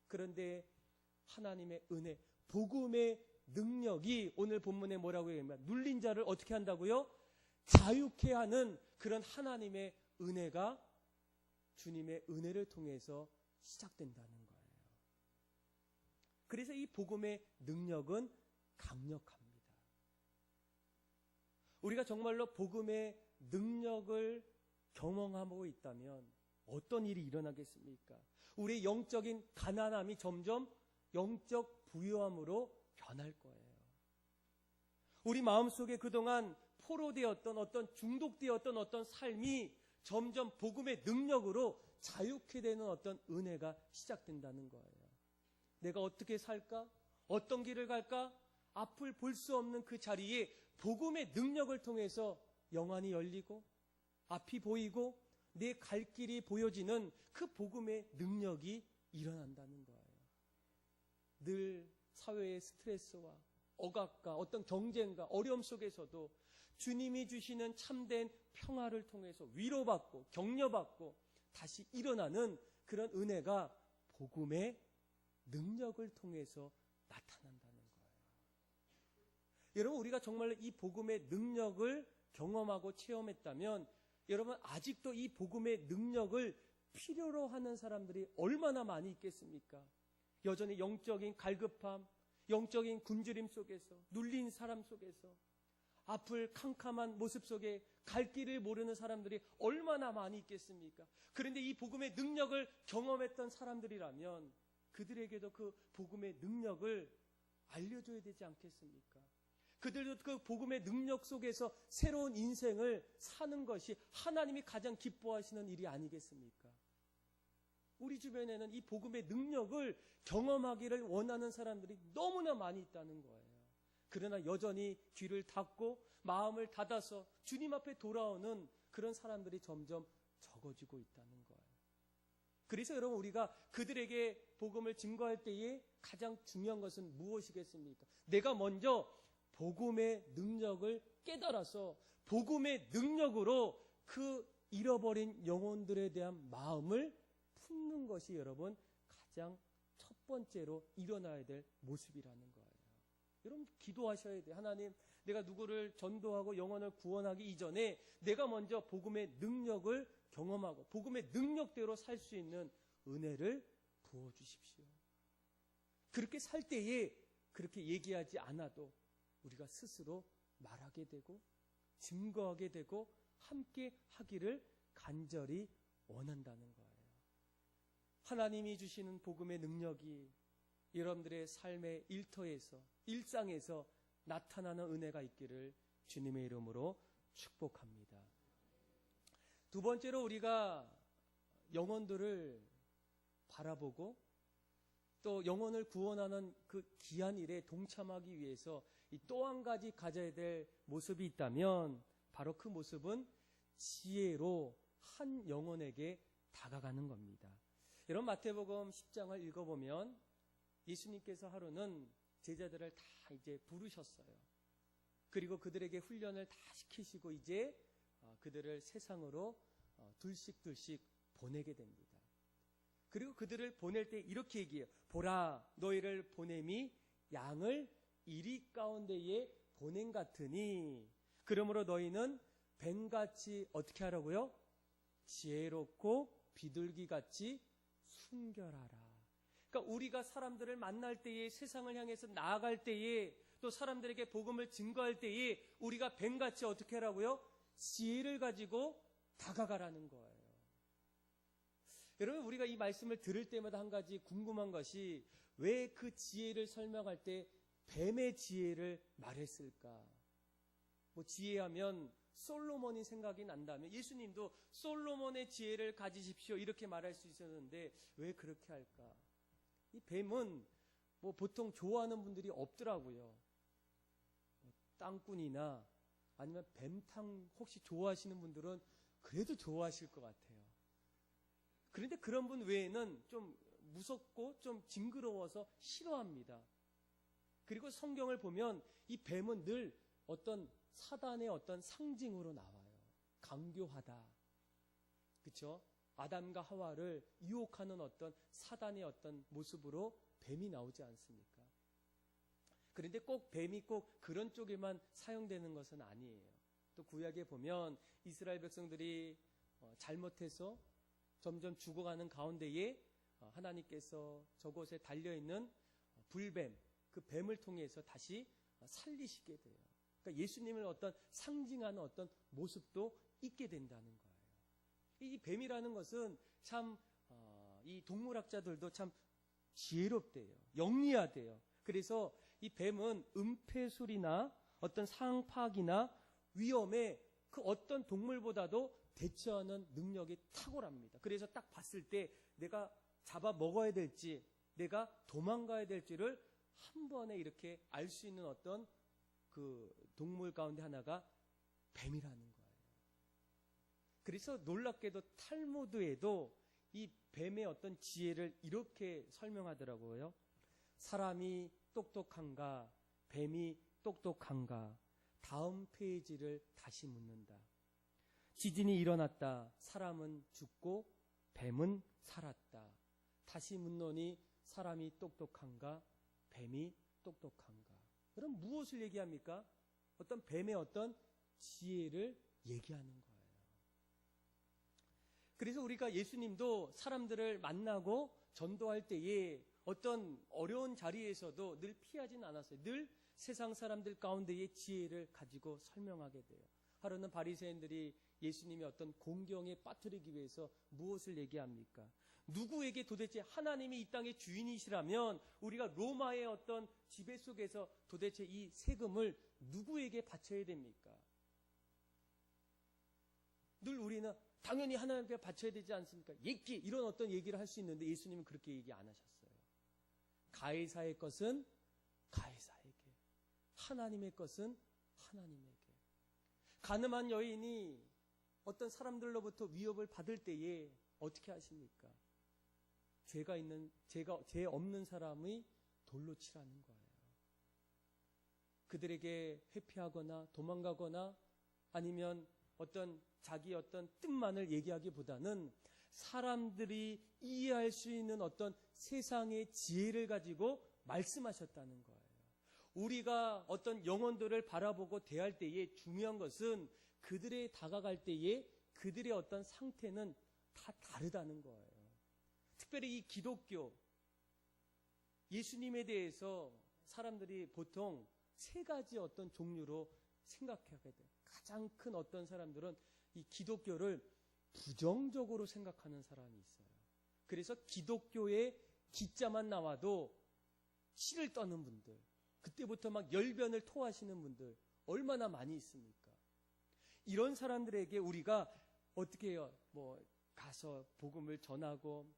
S1: 그런데 하나님의 은혜, 복음의 능력이 오늘 본문에 뭐라고 얘기하면 눌린 자를 어떻게 한다고요? 자유케 하는 그런 하나님의 은혜가 주님의 은혜를 통해서 시작된다는 거예요. 그래서 이 복음의 능력은 강력합니다. 우리가 정말로 복음의 능력을 경험하고 있다면 어떤 일이 일어나겠습니까? 우리의 영적인 가난함이 점점 영적 부유함으로 변할 거예요. 우리 마음속에 그동안 포로되었던 어떤 중독되었던 어떤 삶이 점점 복음의 능력으로 자유케 되는 어떤 은혜가 시작된다는 거예요. 내가 어떻게 살까? 어떤 길을 갈까? 앞을 볼 수 없는 그 자리에 복음의 능력을 통해서 영안이 열리고 앞이 보이고 내 갈 길이 보여지는 그 복음의 능력이 일어난다는 거예요. 늘 사회의 스트레스와 억압과 어떤 경쟁과 어려움 속에서도 주님이 주시는 참된 평화를 통해서 위로받고 격려받고 다시 일어나는 그런 은혜가 복음의 능력을 통해서 나타난다는 거예요. 여러분, 우리가 정말 이 복음의 능력을 경험하고 체험했다면 여러분, 아직도 이 복음의 능력을 필요로 하는 사람들이 얼마나 많이 있겠습니까? 여전히 영적인 갈급함, 영적인 굶주림 속에서, 눌린 사람 속에서, 앞을 캄캄한 모습 속에 갈 길을 모르는 사람들이 얼마나 많이 있겠습니까? 그런데 이 복음의 능력을 경험했던 사람들이라면 그들에게도 그 복음의 능력을 알려줘야 되지 않겠습니까? 그들도 그 복음의 능력 속에서 새로운 인생을 사는 것이 하나님이 가장 기뻐하시는 일이 아니겠습니까? 우리 주변에는 이 복음의 능력을 경험하기를 원하는 사람들이 너무나 많이 있다는 거예요. 그러나 여전히 귀를 닫고 마음을 닫아서 주님 앞에 돌아오는 그런 사람들이 점점 적어지고 있다는 거예요. 그래서 여러분, 우리가 그들에게 복음을 증거할 때에 가장 중요한 것은 무엇이겠습니까? 내가 먼저 복음의 능력을 깨달아서 복음의 능력으로 그 잃어버린 영혼들에 대한 마음을 품는 것이 여러분 가장 첫 번째로 일어나야 될 모습이라는 거예요. 여러분, 기도하셔야 돼요. 하나님, 내가 누구를 전도하고 영혼을 구원하기 이전에 내가 먼저 복음의 능력을 경험하고 복음의 능력대로 살 수 있는 은혜를 부어주십시오. 그렇게 살 때에 그렇게 얘기하지 않아도 우리가 스스로 말하게 되고 증거하게 되고 함께 하기를 간절히 원한다는 거예요. 하나님이 주시는 복음의 능력이 여러분들의 삶의 일터에서, 일상에서 나타나는 은혜가 있기를 주님의 이름으로 축복합니다. 두 번째로 우리가 영혼들을 바라보고 또 영혼을 구원하는 그 귀한 일에 동참하기 위해서 또 한 가지 가져야 될 모습이 있다면 바로 그 모습은 지혜로 한 영혼에게 다가가는 겁니다. 여러분, 마태복음 10장을 읽어보면 예수님께서 하루는 제자들을 다 이제 부르셨어요. 그리고 그들에게 훈련을 다 시키시고 이제 그들을 세상으로 둘씩 보내게 됩니다. 그리고 그들을 보낼 때 이렇게 얘기해요. 보라, 너희를 보냄이 양을 이리 가운데에 보냄 같으니 그러므로 너희는 뱀같이 어떻게 하라고요? 지혜롭고 비둘기같이 순결하라. 그러니까 우리가 사람들을 만날 때에, 세상을 향해서 나아갈 때에, 또 사람들에게 복음을 증거할 때에 우리가 뱀같이 어떻게 하라고요? 지혜를 가지고 다가가라는 거예요. 여러분, 우리가 이 말씀을 들을 때마다 한 가지 궁금한 것이 왜 그 지혜를 설명할 때 뱀의 지혜를 말했을까? 뭐 지혜하면 솔로몬이 생각이 난다면 예수님도 솔로몬의 지혜를 가지십시오 이렇게 말할 수 있었는데 왜 그렇게 할까? 이 뱀은 뭐 보통 좋아하는 분들이 없더라고요. 땅꾼이나 아니면 뱀탕 혹시 좋아하시는 분들은 그래도 좋아하실 것 같아요. 그런데 그런 분 외에는 좀 무섭고 좀 징그러워서 싫어합니다. 그리고 성경을 보면 이 뱀은 늘 어떤 사단의 어떤 상징으로 나와요. 강교하다. 그렇죠? 아담과 하와를 유혹하는 어떤 사단의 어떤 모습으로 뱀이 나오지 않습니까? 그런데 꼭 뱀이 꼭 그런 쪽에만 사용되는 것은 아니에요. 또 구약에 보면 이스라엘 백성들이 잘못해서 점점 죽어가는 가운데에 하나님께서 저곳에 달려있는 불뱀, 그 뱀을 통해서 다시 살리시게 돼요. 그러니까 예수님을 어떤 상징하는 어떤 모습도 있게 된다는 거예요. 이 뱀이라는 것은 참 이 동물학자들도 참 지혜롭대요. 영리하대요. 그래서 이 뱀은 은폐술이나 어떤 상황 파악이나 위험에 그 어떤 동물보다도 대처하는 능력이 탁월합니다. 그래서 딱 봤을 때 내가 잡아 먹어야 될지 내가 도망가야 될지를 한 번에 이렇게 알 수 있는 어떤 그 그 동물 가운데 하나가 뱀이라는 거예요. 그래서 놀랍게도 탈무드에도 이 뱀의 어떤 지혜를 이렇게 설명하더라고요. 사람이 똑똑한가, 뱀이 똑똑한가. 다음 페이지를 다시 묻는다. 지진이 일어났다. 사람은 죽고 뱀은 살았다. 다시 묻노니 사람이 똑똑한가, 뱀이 똑똑한가. 그럼 무엇을 얘기합니까? 어떤 뱀의 어떤 지혜를 얘기하는 거예요. 그래서 우리가 예수님도 사람들을 만나고 전도할 때에 어떤 어려운 자리에서도 늘 피하진 않았어요. 늘 세상 사람들 가운데의 지혜를 가지고 설명하게 돼요. 하루는 바리새인들이 예수님의 어떤 공경에 빠뜨리기 위해서 무엇을 얘기합니까? 누구에게 도대체 하나님이 이 땅의 주인이시라면 우리가 로마의 어떤 지배 속에서 도대체 이 세금을 누구에게 바쳐야 됩니까? 늘 우리는 당연히 하나님께 바쳐야 되지 않습니까? 이런 어떤 얘기를 할 수 있는데 예수님은 그렇게 얘기 안 하셨어요. 가이사의 것은 가이사에게, 하나님의 것은 하나님에게. 가늠한 여인이 어떤 사람들로부터 위협을 받을 때에 어떻게 하십니까? 죄 없는 사람의 돌로 치라는 거예요. 그들에게 회피하거나 도망가거나 아니면 어떤 자기 어떤 뜻만을 얘기하기보다는 사람들이 이해할 수 있는 어떤 세상의 지혜를 가지고 말씀하셨다는 거예요. 우리가 어떤 영혼들을 바라보고 대할 때에 중요한 것은 그들에 다가갈 때에 그들의 어떤 상태는 다 다르다는 거예요. 특별히 이 기독교, 예수님에 대해서 사람들이 보통 세 가지 어떤 종류로 생각하게 돼요. 가장 큰 어떤 사람들은 이 기독교를 부정적으로 생각하는 사람이 있어요. 그래서 기독교의 기자만 나와도 씨를 떠는 분들, 그때부터 막 열변을 토하시는 분들 얼마나 많이 있습니까? 이런 사람들에게 우리가 어떻게 해요? 가서 복음을 전하고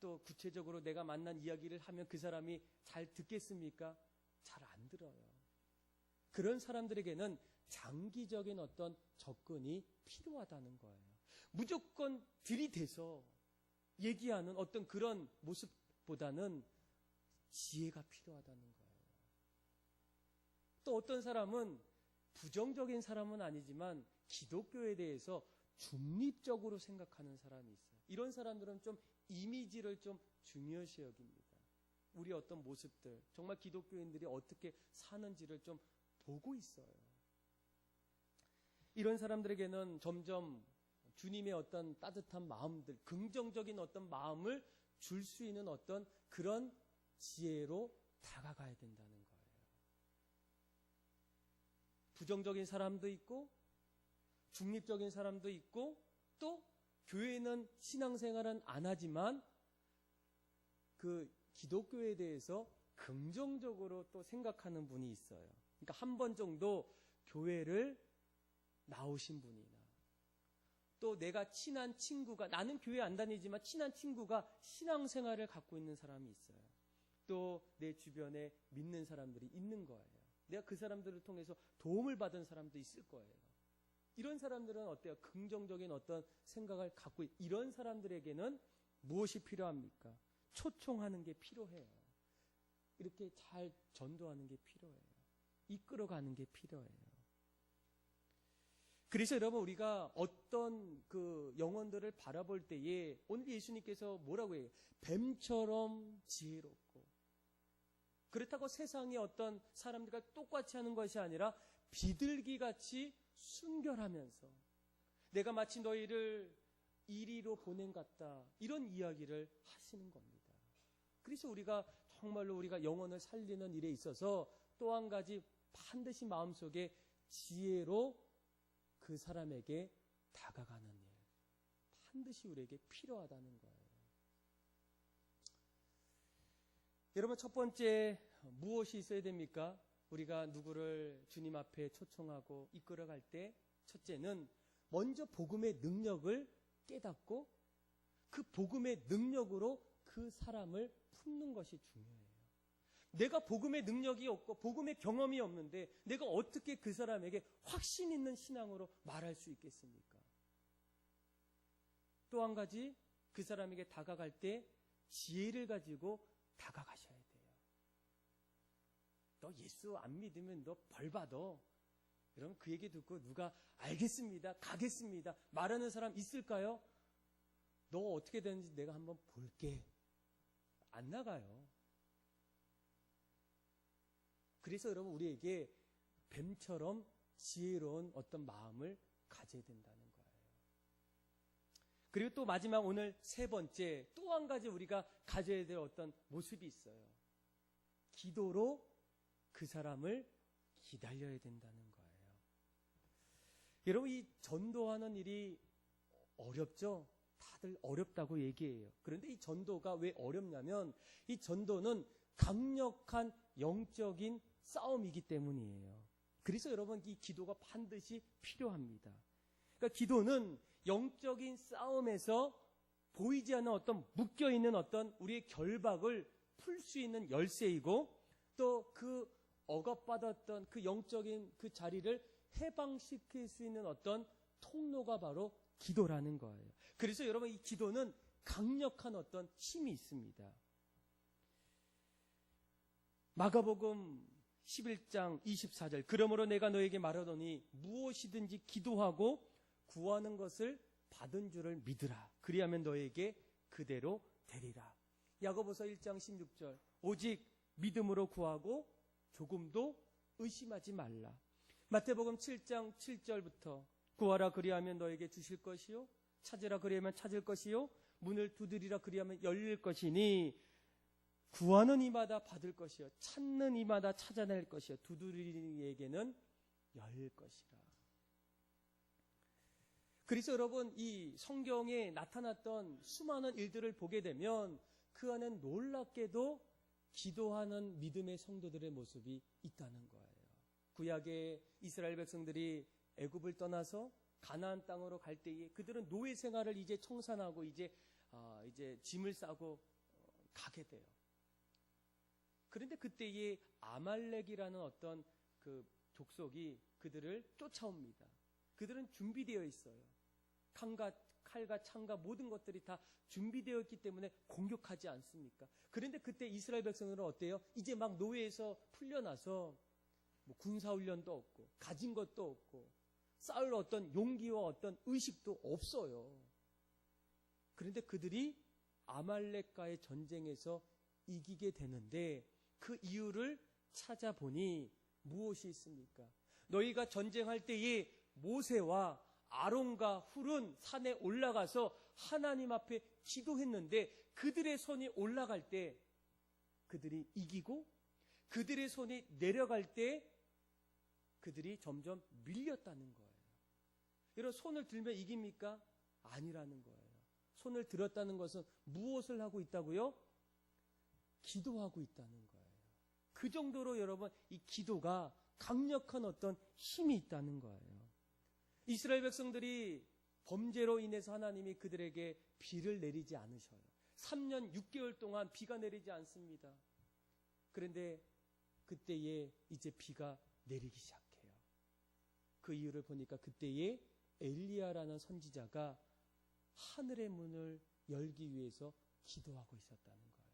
S1: 또 구체적으로 내가 만난 이야기를 하면 그 사람이 잘 듣겠습니까? 잘 안 들어요. 그런 사람들에게는 장기적인 어떤 접근이 필요하다는 거예요. 무조건 들이대서 얘기하는 어떤 그런 모습보다는 지혜가 필요하다는 거예요. 또 어떤 사람은 부정적인 사람은 아니지만 기독교에 대해서 중립적으로 생각하는 사람이 있어요. 이런 사람들은 좀 이미지를 좀 중요시 여깁니다. 우리 어떤 모습들, 정말 기독교인들이 어떻게 사는지를 좀 보고 있어요. 이런 사람들에게는 점점 주님의 어떤 따뜻한 마음들, 긍정적인 어떤 마음을 줄 수 있는 어떤 그런 지혜로 다가가야 된다는 거예요. 부정적인 사람도 있고 중립적인 사람도 있고 또 교회는 신앙생활은 안 하지만 그 기독교에 대해서 긍정적으로 또 생각하는 분이 있어요. 그러니까 한 번 정도 교회를 나오신 분이나 또 내가 친한 친구가, 나는 교회 안 다니지만 친한 친구가 신앙생활을 갖고 있는 사람이 있어요. 또 내 주변에 믿는 사람들이 있는 거예요. 내가 그 사람들을 통해서 도움을 받은 사람도 있을 거예요. 이런 사람들은 어때요? 긍정적인 어떤 생각을 갖고 이런 사람들에게는 무엇이 필요합니까? 초청하는 게 필요해요. 이렇게 잘 전도하는 게 필요해요. 이끌어가는 게 필요해요. 그래서 여러분 우리가 어떤 그 영혼들을 바라볼 때에 오늘 예수님께서 뭐라고 해요? 뱀처럼 지혜롭고, 그렇다고 세상의 어떤 사람들과 똑같이 하는 것이 아니라 비둘기같이 순결하면서 내가 마치 너희를 이리로 보낸 것 같다, 이런 이야기를 하시는 겁니다. 그래서 우리가 정말로 우리가 영혼을 살리는 일에 있어서 또 한 가지 반드시 마음속에 지혜로 그 사람에게 다가가는 일, 반드시 우리에게 필요하다는 거예요. 여러분, 첫 번째 무엇이 있어야 됩니까? 우리가 누구를 주님 앞에 초청하고 이끌어갈 때 첫째는 먼저 복음의 능력을 깨닫고 그 복음의 능력으로 그 사람을 품는 것이 중요해요. 내가 복음의 능력이 없고 복음의 경험이 없는데 내가 어떻게 그 사람에게 확신 있는 신앙으로 말할 수 있겠습니까? 또 한 가지, 그 사람에게 다가갈 때 지혜를 가지고 다가가셔야 돼요. 너 예수 안 믿으면 너 벌 받아. 여러분, 그 얘기 듣고 누가 알겠습니다, 가겠습니다 말하는 사람 있을까요? 너 어떻게 되는지 내가 한번 볼게. 안 나가요. 그래서 여러분, 우리에게 뱀처럼 지혜로운 어떤 마음을 가져야 된다는 거예요. 그리고 또 마지막, 오늘 세 번째, 또 한 가지 우리가 가져야 될 어떤 모습이 있어요. 기도로 그 사람을 기다려야 된다는 거예요. 여러분, 이 전도하는 일이 어렵죠? 다들 어렵다고 얘기해요. 그런데 이 전도가 왜 어렵냐면, 이 전도는 강력한 영적인 싸움이기 때문이에요. 그래서 여러분, 이 기도가 반드시 필요합니다. 그러니까 기도는 영적인 싸움에서 보이지 않는 어떤 묶여있는 어떤 우리의 결박을 풀 수 있는 열쇠이고, 또 그 억압받았던 그 영적인 그 자리를 해방시킬 수 있는 어떤 통로가 바로 기도라는 거예요. 그래서 여러분, 이 기도는 강력한 어떤 힘이 있습니다. 마가복음 11장 24절, 그러므로 내가 너에게 말하노니 무엇이든지 기도하고 구하는 것을 받은 줄을 믿으라. 그리하면 너에게 그대로 되리라. 야고보서 1장 16절, 오직 믿음으로 구하고 조금도 의심하지 말라. 마태복음 7장 7절부터 구하라 그리하면 너에게 주실 것이요, 찾으라 그리하면 찾을 것이요, 문을 두드리라 그리하면 열릴 것이니 구하는 이마다 받을 것이요, 찾는 이마다 찾아낼 것이요, 두드리는 이에게는 열릴 것이라. 그래서 여러분, 이 성경에 나타났던 수많은 일들을 보게 되면 그 안엔 놀랍게도 기도하는 믿음의 성도들의 모습이 있다는 거예요. 구약의 이스라엘 백성들이 애굽을 떠나서 가나안 땅으로 갈 때에 그들은 노예 생활을 이제 청산하고 이제 짐을 싸고 가게 돼요. 그런데 그때에 아말렉이라는 어떤 그 족속이 그들을 쫓아옵니다. 그들은 준비되어 있어요. 칼과 창과 모든 것들이 다 준비되어 있기 때문에 공격하지 않습니까? 그런데 그때 이스라엘 백성들은 어때요? 이제 막 노예에서 풀려나서 뭐 군사훈련도 없고 가진 것도 없고 싸울 어떤 용기와 어떤 의식도 없어요. 그런데 그들이 아말렉과의 전쟁에서 이기게 되는데 그 이유를 찾아보니 무엇이 있습니까? 너희가 전쟁할 때에 모세와 아론과 훌은 산에 올라가서 하나님 앞에 기도했는데 그들의 손이 올라갈 때 그들이 이기고 그들의 손이 내려갈 때 그들이 점점 밀렸다는 거예요. 여러분, 손을 들면 이깁니까? 아니라는 거예요. 손을 들었다는 것은 무엇을 하고 있다고요? 기도하고 있다는 거예요. 그 정도로 여러분, 이 기도가 강력한 어떤 힘이 있다는 거예요. 이스라엘 백성들이 범죄로 인해서 하나님이 그들에게 비를 내리지 않으셔요. 3년 6개월 동안 비가 내리지 않습니다. 그런데 그때에 이제 비가 내리기 시작해요. 그 이유를 보니까 그때에 엘리야라는 선지자가 하늘의 문을 열기 위해서 기도하고 있었다는 거예요.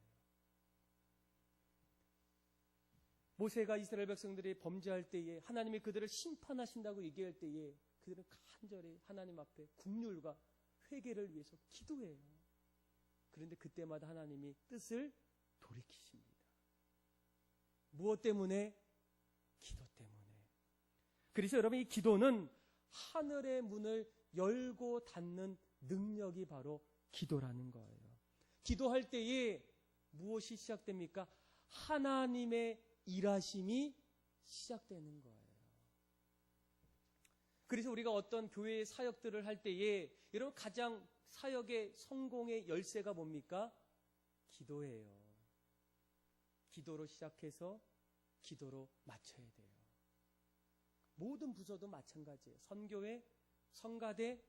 S1: 모세가 이스라엘 백성들이 범죄할 때에 하나님이 그들을 심판하신다고 얘기할 때에 그들은 간절히 하나님 앞에 긍휼과 회개를 위해서 기도해요. 그런데 그때마다 하나님이 뜻을 돌이키십니다. 무엇 때문에? 기도 때문에. 그래서 여러분, 이 기도는 하늘의 문을 열고 닫는 능력이 바로 기도라는 거예요. 기도할 때에 무엇이 시작됩니까? 하나님의 일하심이 시작되는 거예요. 그래서 우리가 어떤 교회의 사역들을 할 때에 여러분, 가장 사역의 성공의 열쇠가 뭡니까? 기도예요. 기도로 시작해서 기도로 마쳐야 돼요. 모든 부서도 마찬가지예요. 선교회, 성가대,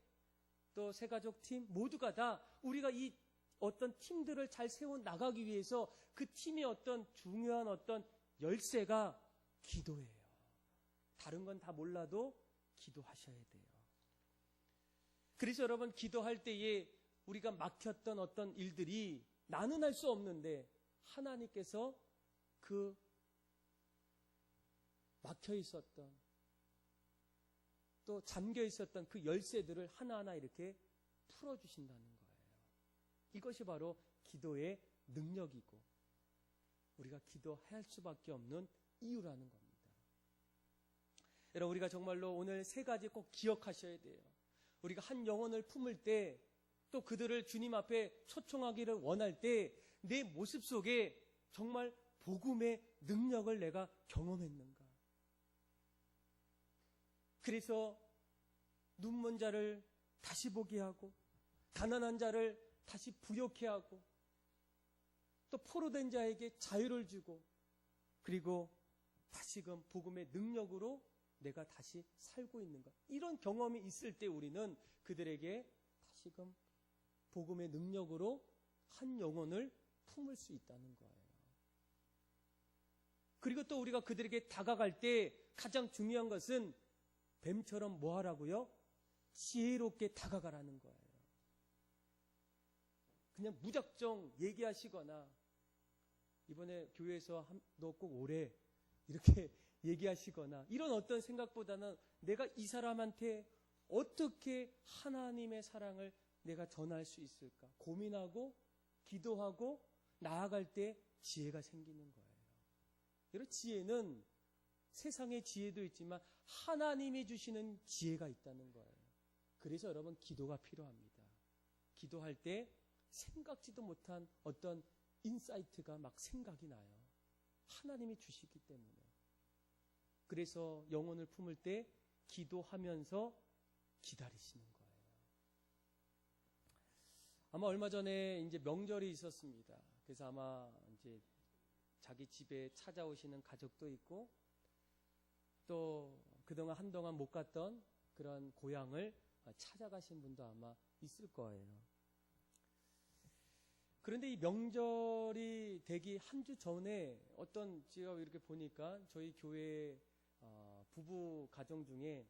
S1: 또 새가족팀 모두가 다 우리가 이 어떤 팀들을 잘 세워 나가기 위해서 그 팀의 어떤 중요한 어떤 열쇠가 기도예요. 다른 건 다 몰라도 기도하셔야 돼요. 그래서 여러분, 기도할 때에 우리가 막혔던 어떤 일들이 나는 할 수 없는데 하나님께서 그 막혀 있었던 또 잠겨 있었던 그 열쇠들을 하나하나 이렇게 풀어주신다는 거예요. 이것이 바로 기도의 능력이고 우리가 기도할 수밖에 없는 이유라는 겁니다. 여러분, 우리가 정말로 오늘 세 가지 꼭 기억하셔야 돼요. 우리가 한 영혼을 품을 때, 또 그들을 주님 앞에 초청하기를 원할 때 내 모습 속에 정말 복음의 능력을 내가 경험했는가? 그래서 눈먼 자를 다시 보게 하고 가난한 자를 다시 부욕해 하고 또 포로된 자에게 자유를 주고 그리고 다시금 복음의 능력으로 내가 다시 살고 있는가? 이런 경험이 있을 때 우리는 그들에게 다시금 복음의 능력으로 한 영혼을 품을 수 있다는 거예요. 그리고 또 우리가 그들에게 다가갈 때 가장 중요한 것은 뱀처럼 뭐 하라고요? 지혜롭게 다가가라는 거예요. 그냥 무작정 얘기하시거나 이번에 교회에서 너 꼭 오래 이렇게 얘기하시거나 이런 어떤 생각보다는 내가 이 사람한테 어떻게 하나님의 사랑을 내가 전할 수 있을까 고민하고 기도하고 나아갈 때 지혜가 생기는 거예요. 여러분, 지혜는 세상의 지혜도 있지만 하나님이 주시는 지혜가 있다는 거예요. 그래서 여러분, 기도가 필요합니다. 기도할 때 생각지도 못한 어떤 인사이트가 막 생각이 나요. 하나님이 주시기 때문에. 그래서 영혼을 품을 때 기도하면서 기다리시는 거예요. 아마 얼마 전에 이제 명절이 있었습니다. 그래서 아마 이제 자기 집에 찾아오시는 가족도 있고 또 그동안 한동안 못 갔던 그런 고향을 찾아가신 분도 아마 있을 거예요. 그런데 이 명절이 되기 한 주 전에 어떤 제가 이렇게 보니까 저희 교회 부부 가정 중에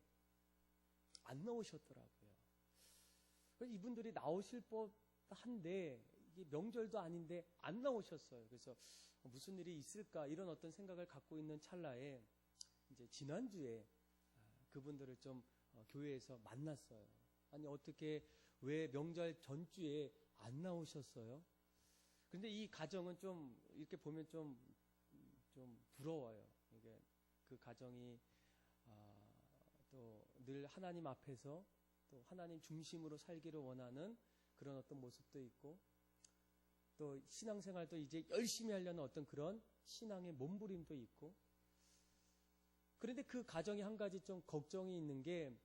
S1: 안 나오셨더라고요. 그래서 이분들이 나오실 법한데 이게 명절도 아닌데 안 나오셨어요. 그래서 무슨 일이 있을까 이런 어떤 생각을 갖고 있는 찰나에 이제 지난주에 그분들을 좀 교회에서 만났어요. 아니 어떻게 왜 명절 전주에 안 나오셨어요? 근데 이 가정은 좀 이렇게 보면 좀 부러워요. 이게 그 가정이 또 늘 하나님 앞에서 또 하나님 중심으로 살기를 원하는 그런 어떤 모습도 있고 또 신앙생활도 이제 열심히 하려는 어떤 그런 신앙의 몸부림도 있고 그런데 그 가정이 한 가지 좀 걱정이 있는 게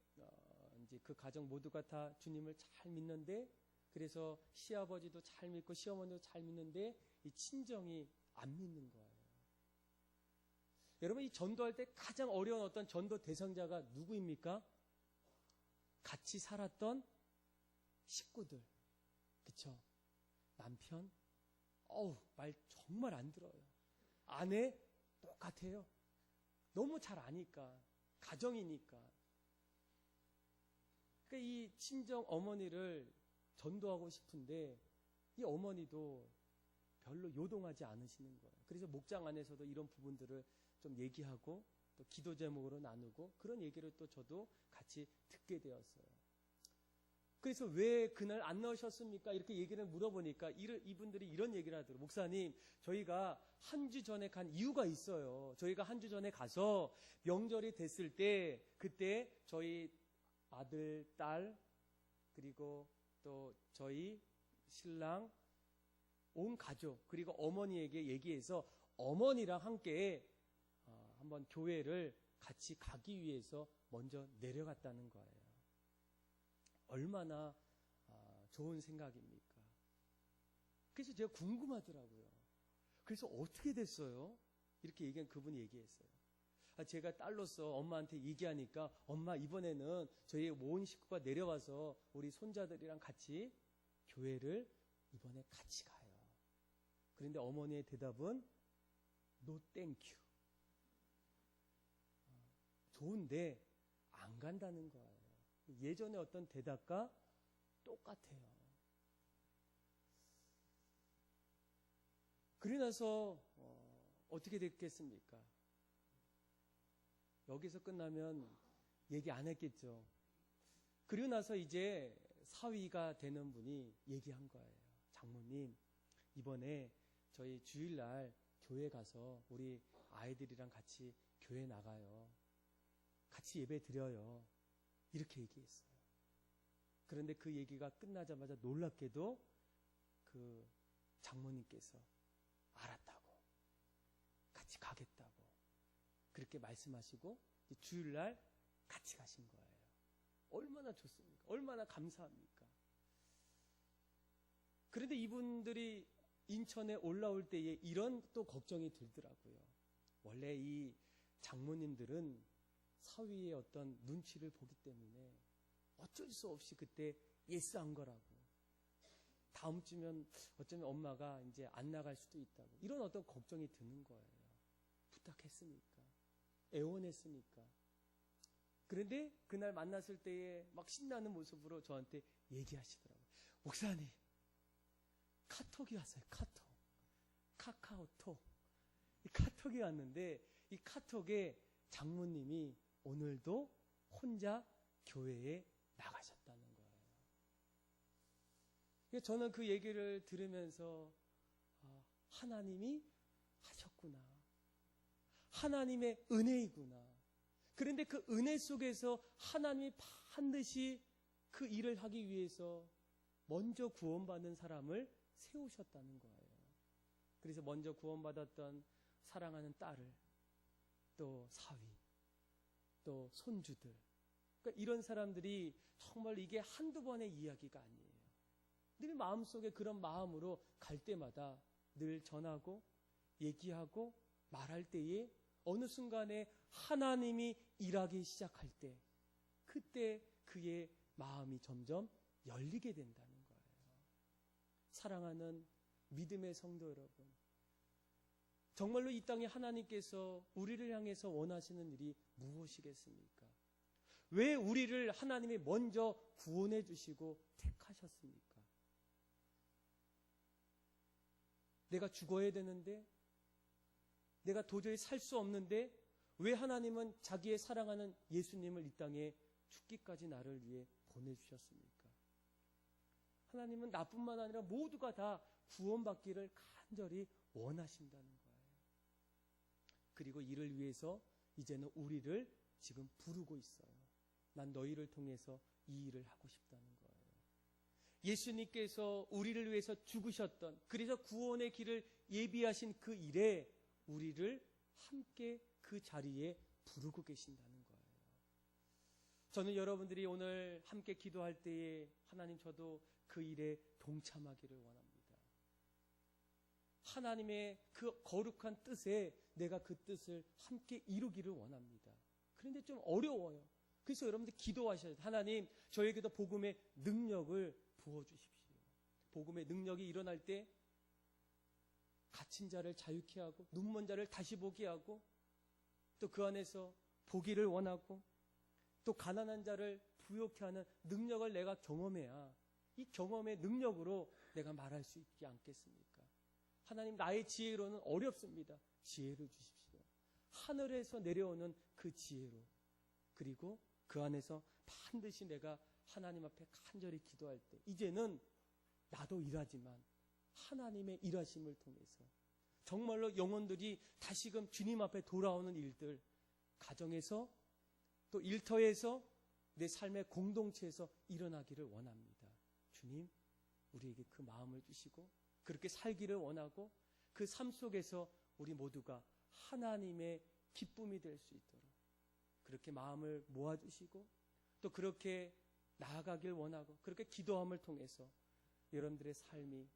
S1: 이제 그 가정 모두가 다 주님을 잘 믿는데 그래서 시아버지도 잘 믿고 시어머니도 잘 믿는데 이 친정이 안 믿는 거예요. 여러분 이 전도할 때 가장 어려운 어떤 전도 대상자가 누구입니까? 같이 살았던 식구들. 그쵸? 남편? 말 정말 안 들어요. 아내? 똑같아요. 너무 잘 아니까. 가정이니까. 그러니까 이 친정 어머니를 전도하고 싶은데 이 어머니도 별로 요동하지 않으시는 거예요. 그래서 목장 안에서도 이런 부분들을 좀 얘기하고 또 기도 제목으로 나누고 그런 얘기를 또 저도 같이 듣게 되었어요. 그래서 왜 그날 안 나오셨습니까? 이렇게 얘기를 물어보니까 이분들이 이런 얘기를 하더라고요. 목사님, 저희가 한 주 전에 간 이유가 있어요. 저희가 한 주 전에 가서 명절이 됐을 때 그때 저희 아들, 딸 그리고 또 저희 신랑 온 가족 그리고 어머니에게 얘기해서 어머니랑 함께 한번 교회를 같이 가기 위해서 먼저 내려갔다는 거예요. 얼마나 좋은 생각입니까? 그래서 제가 궁금하더라고요. 그래서 어떻게 됐어요? 이렇게 그분이 얘기했어요. 제가 딸로서 엄마한테 얘기하니까 엄마 이번에는 저희 온 식구가 내려와서 우리 손자들이랑 같이 교회를 이번에 같이 가요. 그런데 어머니의 대답은 No thank you. 좋은데 안 간다는 거예요. 예전에 어떤 대답과 똑같아요. 그러고 나서 어떻게 됐겠습니까? 여기서 끝나면 얘기 안 했겠죠. 그리고 나서 이제 사위가 되는 분이 얘기한 거예요. 장모님, 이번에 저희 주일날 교회 가서 우리 아이들이랑 같이 교회 나가요. 같이 예배 드려요. 이렇게 얘기했어요. 그런데 그 얘기가 끝나자마자 놀랍게도 그 장모님께서 알았다고, 같이 가겠다고 그렇게 말씀하시고 주일날 같이 가신 거예요. 얼마나 좋습니까? 얼마나 감사합니까? 그런데 이분들이 인천에 올라올 때에 이런 또 걱정이 들더라고요. 원래 이 장모님들은 사위의 어떤 눈치를 보기 때문에 어쩔 수 없이 그때 예스한 거라고. 다음 주면 어쩌면 엄마가 이제 안 나갈 수도 있다고. 이런 어떤 걱정이 드는 거예요. 부탁했으니까. 애원했으니까. 그런데 그날 만났을 때에 막 신나는 모습으로 저한테 얘기하시더라고요. 목사님, 카톡이 왔어요. 카카오톡. 이 카톡이 왔는데 이 카톡에 장모님이 오늘도 혼자 교회에 나가셨다는 거예요. 저는 그 얘기를 들으면서 하나님이 하셨구나. 하나님의 은혜이구나. 그런데 그 은혜 속에서 하나님이 반드시 그 일을 하기 위해서 먼저 구원받는 사람을 세우셨다는 거예요. 그래서 먼저 구원받았던 사랑하는 딸을, 또 사위, 또 손주들, 그러니까 이런 사람들이 정말 이게 한두 번의 이야기가 아니에요. 늘 마음속에 그런 마음으로 갈 때마다 늘 전하고 얘기하고 말할 때에 어느 순간에 하나님이 일하기 시작할 때, 그때 그의 마음이 점점 열리게 된다는 거예요. 사랑하는 믿음의 성도 여러분, 정말로 이 땅에 하나님께서 우리를 향해서 원하시는 일이 무엇이겠습니까? 왜 우리를 하나님이 먼저 구원해 주시고 택하셨습니까? 내가 죽어야 되는데, 내가 도저히 살 수 없는데 왜 하나님은 자기의 사랑하는 예수님을 이 땅에 죽기까지 나를 위해 보내주셨습니까? 하나님은 나뿐만 아니라 모두가 다 구원받기를 간절히 원하신다는 거예요. 그리고 이를 위해서 이제는 우리를 지금 부르고 있어요. 난 너희를 통해서 이 일을 하고 싶다는 거예요. 예수님께서 우리를 위해서 죽으셨던, 그래서 구원의 길을 예비하신 그 일에 우리를 함께 그 자리에 부르고 계신다는 거예요. 저는 여러분들이 오늘 함께 기도할 때에 하나님, 저도 그 일에 동참하기를 원합니다. 하나님의 그 거룩한 뜻에 내가 그 뜻을 함께 이루기를 원합니다. 그런데 좀 어려워요. 그래서 여러분들 기도하셔야 돼요. 하나님, 저에게도 복음의 능력을 부어주십시오. 복음의 능력이 일어날 때 갇힌 자를 자유케 하고 눈먼 자를 다시 보게 하고 또 그 안에서 보기를 원하고 또 가난한 자를 부욕케 하는 능력을 내가 경험해야 이 경험의 능력으로 내가 말할 수 있지 않겠습니까? 하나님, 나의 지혜로는 어렵습니다. 지혜를 주십시오. 하늘에서 내려오는 그 지혜로, 그리고 그 안에서 반드시 내가 하나님 앞에 간절히 기도할 때 이제는 나도 일하지만 하나님의 일하심을 통해서 정말로 영혼들이 다시금 주님 앞에 돌아오는 일들, 가정에서 또 일터에서 내 삶의 공동체에서 일어나기를 원합니다. 주님, 우리에게 그 마음을 주시고 그렇게 살기를 원하고 그 삶 속에서 우리 모두가 하나님의 기쁨이 될 수 있도록 그렇게 마음을 모아주시고 또 그렇게 나아가길 원하고 그렇게 기도함을 통해서 여러분들의 삶이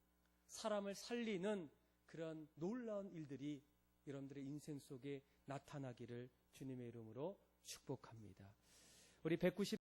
S1: 사람을 살리는 그런 놀라운 일들이 여러분들의 인생 속에 나타나기를 주님의 이름으로 축복합니다. 우리 190